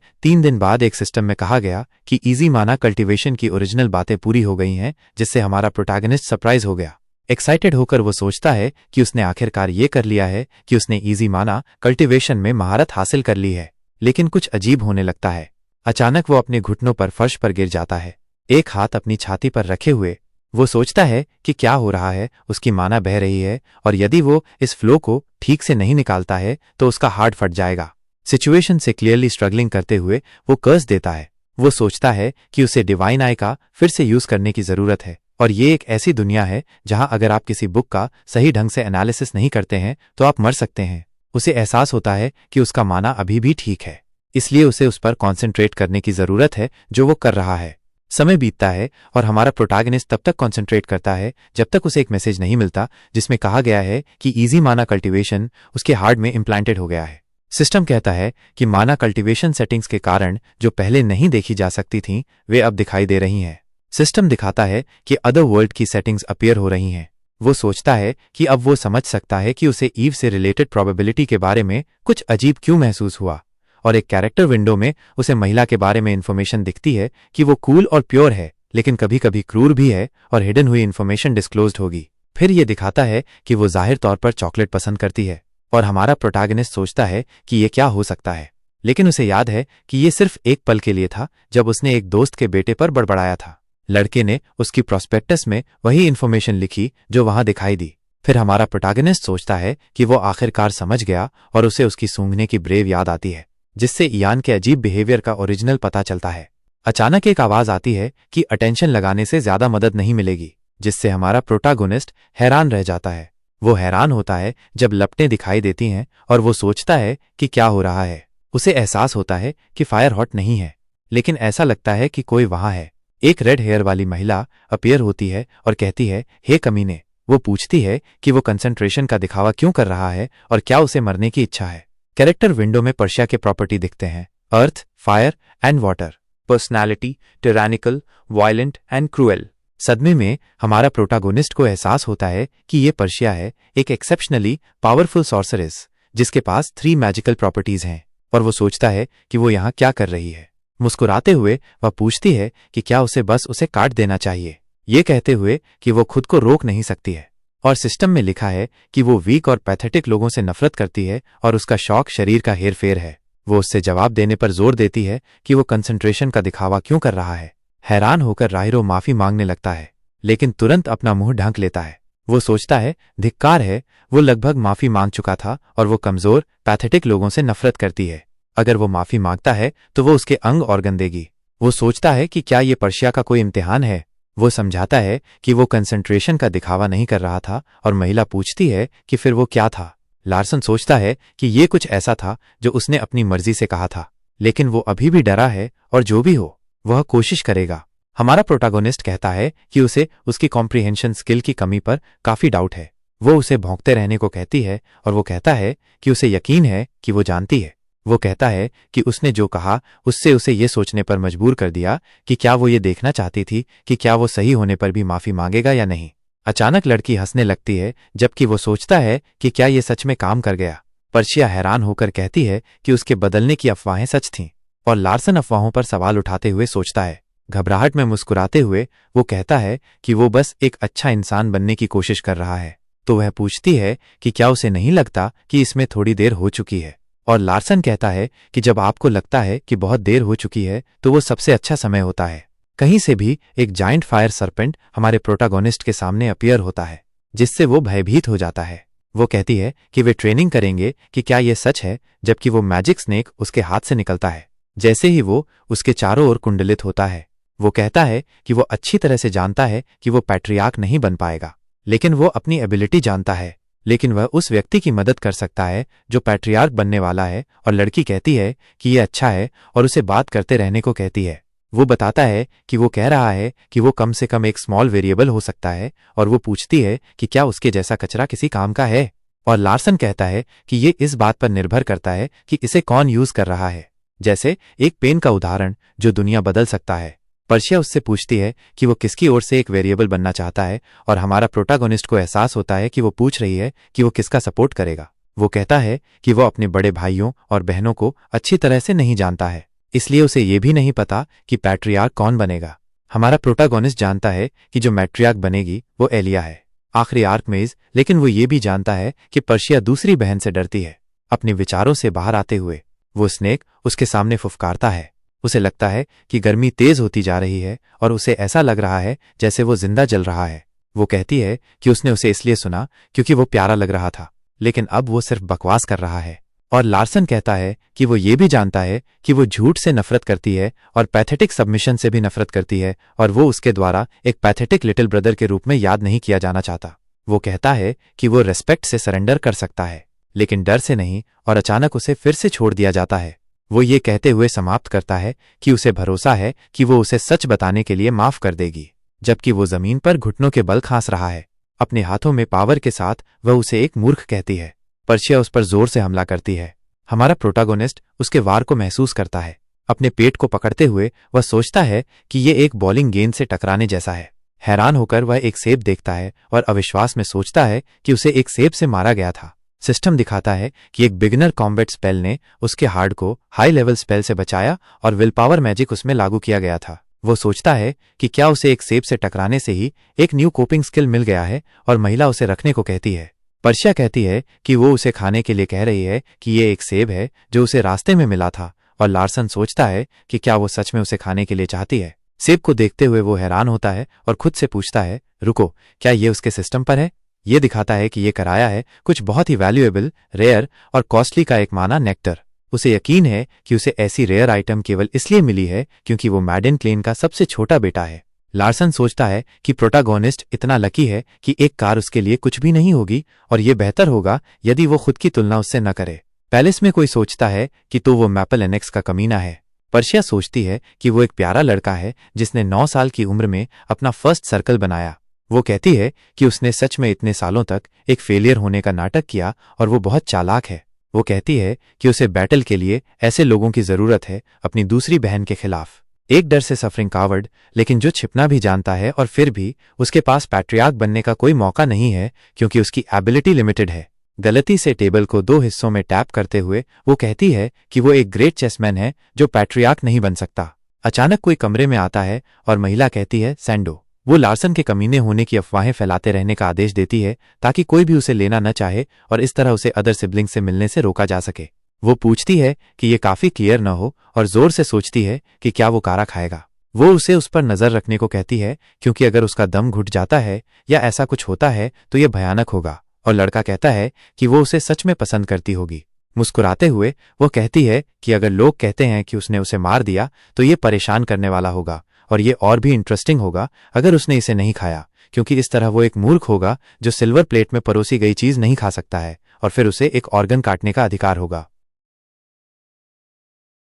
3 दिन बाद एक सिस्टम में कहा गया कि इजी माना कल्टीवेशन की ओरिजिनल बातें पूरी हो गई हैं, जिससे हमारा प्रोटैगनिस्ट सरप्राइज हो गया। एक्साइटेड होकर वो सोचता है कि उसने आखिरकार ये कर लिया है कि उसने इजी माना कल्टीवेशन में महारत हासिल कर ली है। लेकिन कुछ अजीब होने लगता है। अचानक वो अपने घुटनों पर फर्श पर गिर जाता है, एक हाथ अपनी छाती पर रखे हुए। वो सोचता है कि क्या हो रहा है, उसकी माना बह रही है और यदि वो इस फ्लो को ठीक से नहीं निकालता है तो उसका हार्ट फट जाएगा। सिचुएशन से क्लियरली स्ट्रगलिंग करते हुए वो कर्स देता है। वो सोचता है कि उसे डिवाइन आई का फिर से यूज करने की जरूरत है और ये एक ऐसी दुनिया है जहां अगर आप किसी बुक का सही ढंग से एनालिसिस नहीं करते हैं तो आप मर सकते हैं। उसे एहसास होता है कि उसका माना अभी भी ठीक है, इसलिए उसे उस पर कॉन्सेंट्रेट करने की जरूरत है जो वो कर रहा है। समय बीतता है और हमारा प्रोटैगनिस्ट तब तक कॉन्सेंट्रेट करता है जब तक उसे एक मैसेज नहीं मिलता जिसमें कहा गया है कि इजी माना कल्टीवेशन उसके हार्ट में इम्प्लांटेड हो गया है। सिस्टम कहता है कि माना कल्टीवेशन सेटिंग्स के कारण जो पहले नहीं देखी जा सकती थीं वे अब दिखाई दे रही हैं। सिस्टम दिखाता है कि अदर वर्ल्ड की सेटिंग्स अपीयर हो रही हैं। वो सोचता है कि अब वो समझ सकता है कि उसे ईव से रिलेटेड प्रोबेबिलिटी के बारे में कुछ अजीब क्यों महसूस हुआ और एक कैरेक्टर विंडो में उसे महिला के बारे में इंफॉर्मेशन दिखती है कि वो कूल और प्योर है लेकिन कभी कभी क्रूर भी है और हिडन हुई इंफॉर्मेशन डिस्क्लोज्ड होगी। फिर ये दिखाता है कि वो जाहिर तौर पर चॉकलेट पसंद करती है और हमारा प्रोटैगनिस्ट सोचता है कि ये क्या हो सकता है, लेकिन उसे याद है कि ये सिर्फ एक पल के लिए था जब उसने एक दोस्त के बेटे पर बड़बड़ाया था। लड़के ने उसकी प्रोस्पेक्टस में वही इंफॉर्मेशन लिखी जो वहां दिखाई दी। फिर हमारा प्रोटैगनिस्ट सोचता है कि वो आखिरकार समझ गया और उसे उसकी सूंघने की ब्रेव याद आती है जिससे इयान के अजीब बिहेवियर का ओरिजिनल पता चलता है। अचानक एक आवाज आती है कि अटेंशन लगाने से ज्यादा मदद नहीं मिलेगी, जिससे हमारा प्रोटैगनिस्ट हैरान रह जाता है। वो हैरान होता है जब लपटें दिखाई देती हैं और वो सोचता है कि क्या हो रहा है। उसे एहसास होता है कि फायर हॉट नहीं है, लेकिन ऐसा लगता है कि कोई वहां है। एक रेड हेयर वाली महिला अपीयर होती है और कहती है, हे कमीने। वो पूछती है कि वो कंसंट्रेशन का दिखावा क्यों कर रहा है और क्या उसे मरने की इच्छा है। कैरेक्टर विंडो में पर्शिया के प्रॉपर्टी दिखते हैं, earth, fire and water. Personality, tyrannical, violent and cruel. सदमे में हमारा प्रोटैगनिस्ट को एहसास होता है कि ये पर्शिया है, एक एक्सेप्शनली पावरफुल सॉर्सरेस जिसके पास 3 मैजिकल प्रॉपर्टीज हैं और वो सोचता है कि वो यहाँ क्या कर रही है। मुस्कुराते हुए वह पूछती है कि क्या उसे बस उसे काट देना चाहिए, ये कहते हुए कि वो खुद को रोक नहीं सकती है। और सिस्टम में लिखा है कि वो वीक और पैथेटिक लोगों से नफरत करती है और उसका शौक शरीर का हेरफेर है। वो उससे जवाब देने पर जोर देती है कि वो कंसंट्रेशन का दिखावा क्यों कर रहा है। हैरान होकर राहिरो माफी मांगने लगता है, लेकिन तुरंत अपना मुंह ढांक लेता है। वो सोचता है धिक्कार है, वो लगभग माफी मांग चुका था और वो कमजोर पैथेटिक लोगों से नफरत करती है। अगर वो माफी मांगता है तो वो उसके अंग ऑर्गन देगी। वो सोचता है कि क्या ये पर्शिया का कोई इम्तिहान है। वो समझाता है कि वो कंसंट्रेशन का दिखावा नहीं कर रहा था और महिला पूछती है कि फिर वो क्या था। लार्सन सोचता है कि ये कुछ ऐसा था जो उसने अपनी मर्जी से कहा था, लेकिन वो अभी भी डरा है और जो भी हो वह कोशिश करेगा। हमारा प्रोटैगनिस्ट कहता है कि उसे उसकी कॉम्प्रिहेंशन स्किल की कमी पर काफी डाउट है। वो उसे भौंकते रहने को कहती है और वो कहता है कि उसे यकीन है कि वो जानती है। वो कहता है कि उसने जो कहा उससे उसे ये सोचने पर मजबूर कर दिया कि क्या वो ये देखना चाहती थी कि क्या वो सही होने पर भी माफी मांगेगा या नहीं। अचानक लड़की हंसने लगती है जबकि वो सोचता है कि क्या ये सच में काम कर गया। पर्शिया हैरान होकर कहती है कि उसके बदलने की अफवाहें सच थीं और लार्सन अफवाहों पर सवाल उठाते हुए सोचता है। घबराहट में मुस्कुराते हुए वो कहता है कि वो बस एक अच्छा इंसान बनने की कोशिश कर रहा है। तो वह पूछती है कि क्या उसे नहीं लगता कि इसमें थोड़ी देर हो चुकी है, और लार्सन कहता है कि जब आपको लगता है कि बहुत देर हो चुकी है तो वो सबसे अच्छा समय होता है। कहीं से भी एक जायंट फायर सरपेंट हमारे प्रोटैगनिस्ट के सामने अपीयर होता है, जिससे वो भयभीत हो जाता है। वो कहती है कि वे ट्रेनिंग करेंगे कि क्या ये सच है, जबकि वो मैजिक स्नेक उसके हाथ से निकलता है जैसे ही वो उसके चारों ओर कुंडलित होता है। वो कहता है कि वो अच्छी तरह से जानता है कि वो पैट्रियार्क नहीं बन पाएगा, लेकिन वो अपनी एबिलिटी जानता है, लेकिन वह उस व्यक्ति की मदद कर सकता है जो पैट्रियार्क बनने वाला है। और लड़की कहती है कि ये अच्छा है और उसे बात करते रहने को कहती है। वो बताता है कि वो कह रहा है कि वो कम से कम एक स्मॉल वेरिएबल हो सकता है, और वो पूछती है कि क्या उसके जैसा कचरा किसी काम का है। और लार्सन कहता है कि ये इस बात पर निर्भर करता है कि इसे कौन यूज कर रहा है, जैसे एक पेन का उदाहरण जो दुनिया बदल सकता है। पर्शिया उससे पूछती है कि वो किसकी ओर से एक वेरिएबल बनना चाहता है, और हमारा प्रोटागोनिस्ट को एहसास होता है कि वो पूछ रही है कि वो किसका सपोर्ट करेगा। वो कहता है कि वो अपने बड़े भाइयों और बहनों को अच्छी तरह से नहीं जानता है, इसलिए उसे ये भी नहीं पता कि पैट्रियार्क कौन बनेगा। हमारा प्रोटागोनिस्ट जानता है कि जो मैट्रियार्क बनेगी वो एलिया है, आखिरी आर्क में। लेकिन वो ये भी जानता है कि पर्शिया दूसरी बहन से डरती है। अपने विचारों से बाहर आते हुए वो स्नेक उसके सामने फुफकारता है। उसे लगता है कि गर्मी तेज होती जा रही है और उसे ऐसा लग रहा है जैसे वो जिंदा जल रहा है। वो कहती है कि उसने उसे इसलिए सुना क्योंकि वो प्यारा लग रहा था, लेकिन अब वो सिर्फ बकवास कर रहा है। और लार्सन कहता है कि वो ये भी जानता है कि वो झूठ से नफरत करती है और पैथेटिक सबमिशन से भी नफरत करती है, और वो उसके द्वारा एक पैथेटिक लिटिल ब्रदर के रूप में याद नहीं किया जाना चाहता। वो कहता है कि वो रेस्पेक्ट से सरेंडर कर सकता है, लेकिन डर से नहीं, और अचानक उसे फिर से छोड़ दिया जाता है। वो ये कहते हुए समाप्त करता है कि उसे भरोसा है कि वो उसे सच बताने के लिए माफ कर देगी, जबकि वो जमीन पर घुटनों के बल खांस रहा है। अपने हाथों में पावर के साथ वह उसे एक मूर्ख कहती है। पर्शिया उस पर जोर से हमला करती है। हमारा प्रोटागोनिस्ट उसके वार को महसूस करता है। अपने पेट को पकड़ते हुए वह सोचता है कि ये एक बॉलिंग गेंद से टकराने जैसा है। हैरान होकर वह एक सेब देखता है और अविश्वास में सोचता है कि उसे एक सेब से मारा गया था। सिस्टम दिखाता है कि एक बिगिनर कॉम्बैट स्पेल ने उसके हार्ड को हाई लेवल स्पेल से बचाया और विल पावर मैजिक उसमें लागू किया गया था। वो सोचता है कि क्या उसे एक सेब से टकराने से ही एक न्यू कोपिंग स्किल मिल गया है, और महिला उसे रखने को कहती है। पर्शिया कहती है कि वो उसे खाने के लिए कह रही है कि ये एक सेब है जो उसे रास्ते में मिला था, और लार्सन सोचता है कि क्या वो सच में उसे खाने के लिए चाहती है। सेब को देखते हुए वो हैरान होता है और खुद से पूछता है, रुको, क्या ये उसके सिस्टम पर है? ये दिखाता है कि ये कराया है कुछ बहुत ही वैल्यूएबल, रेयर और कॉस्टली का एक माना नेक्टर। उसे यकीन है कि उसे ऐसी रेयर आइटम केवल इसलिए मिली है क्योंकि वो मैडन क्लेन का सबसे छोटा बेटा है। लार्सन सोचता है कि प्रोटागोनिस्ट इतना लकी है कि एक कार उसके लिए कुछ भी नहीं होगी, और ये बेहतर होगा यदि वो खुद की तुलना उससे न करे। पैलेस में कोई सोचता है कि तो वो मैपल एनेक्स का कमीना है। पर्शिया सोचती है कि वो एक प्यारा लड़का है जिसने 9 साल की उम्र में अपना फर्स्ट सर्कल बनाया। वो कहती है कि उसने सच में इतने सालों तक एक फेलियर होने का नाटक किया और वो बहुत चालाक है। वो कहती है कि उसे बैटल के लिए ऐसे लोगों की जरूरत है अपनी दूसरी बहन के खिलाफ। एक डर से सफरिंग कावर्ड, लेकिन जो छिपना भी जानता है, और फिर भी उसके पास पैट्रियार्क बनने का कोई मौका नहीं है क्योंकि उसकी एबिलिटी लिमिटेड है। गलती से टेबल को 2 हिस्सों में टैप करते हुए वो कहती है कि वो एक ग्रेट चेसमैन है जो पैट्रियार्क नहीं बन सकता। अचानक कोई कमरे में आता है और महिला कहती है, सैंडो। वो लार्सन के कमीने होने की अफवाहें फैलाते रहने का आदेश देती है ताकि कोई भी उसे लेना न चाहे और इस तरह उसे अदर सिबलिंग से मिलने से रोका जा सके। वो पूछती है कि ये काफी क्लियर न हो, और जोर से सोचती है कि क्या वो कारा खाएगा। वो उसे उस पर नजर रखने को कहती है क्योंकि अगर उसका दम घुट जाता है या ऐसा कुछ होता है तो ये भयानक होगा, और लड़का कहता है कि वो उसे सच में पसंद करती होगी। मुस्कुराते हुए वो कहती है कि अगर लोग कहते हैं कि उसने उसे मार दिया तो ये परेशान करने वाला होगा, और ये और भी इंटरेस्टिंग होगा अगर उसने इसे नहीं खाया, क्योंकि इस तरह वो एक मूर्ख होगा जो सिल्वर प्लेट में परोसी गई चीज नहीं खा सकता है, और फिर उसे एक ऑर्गन काटने का अधिकार होगा।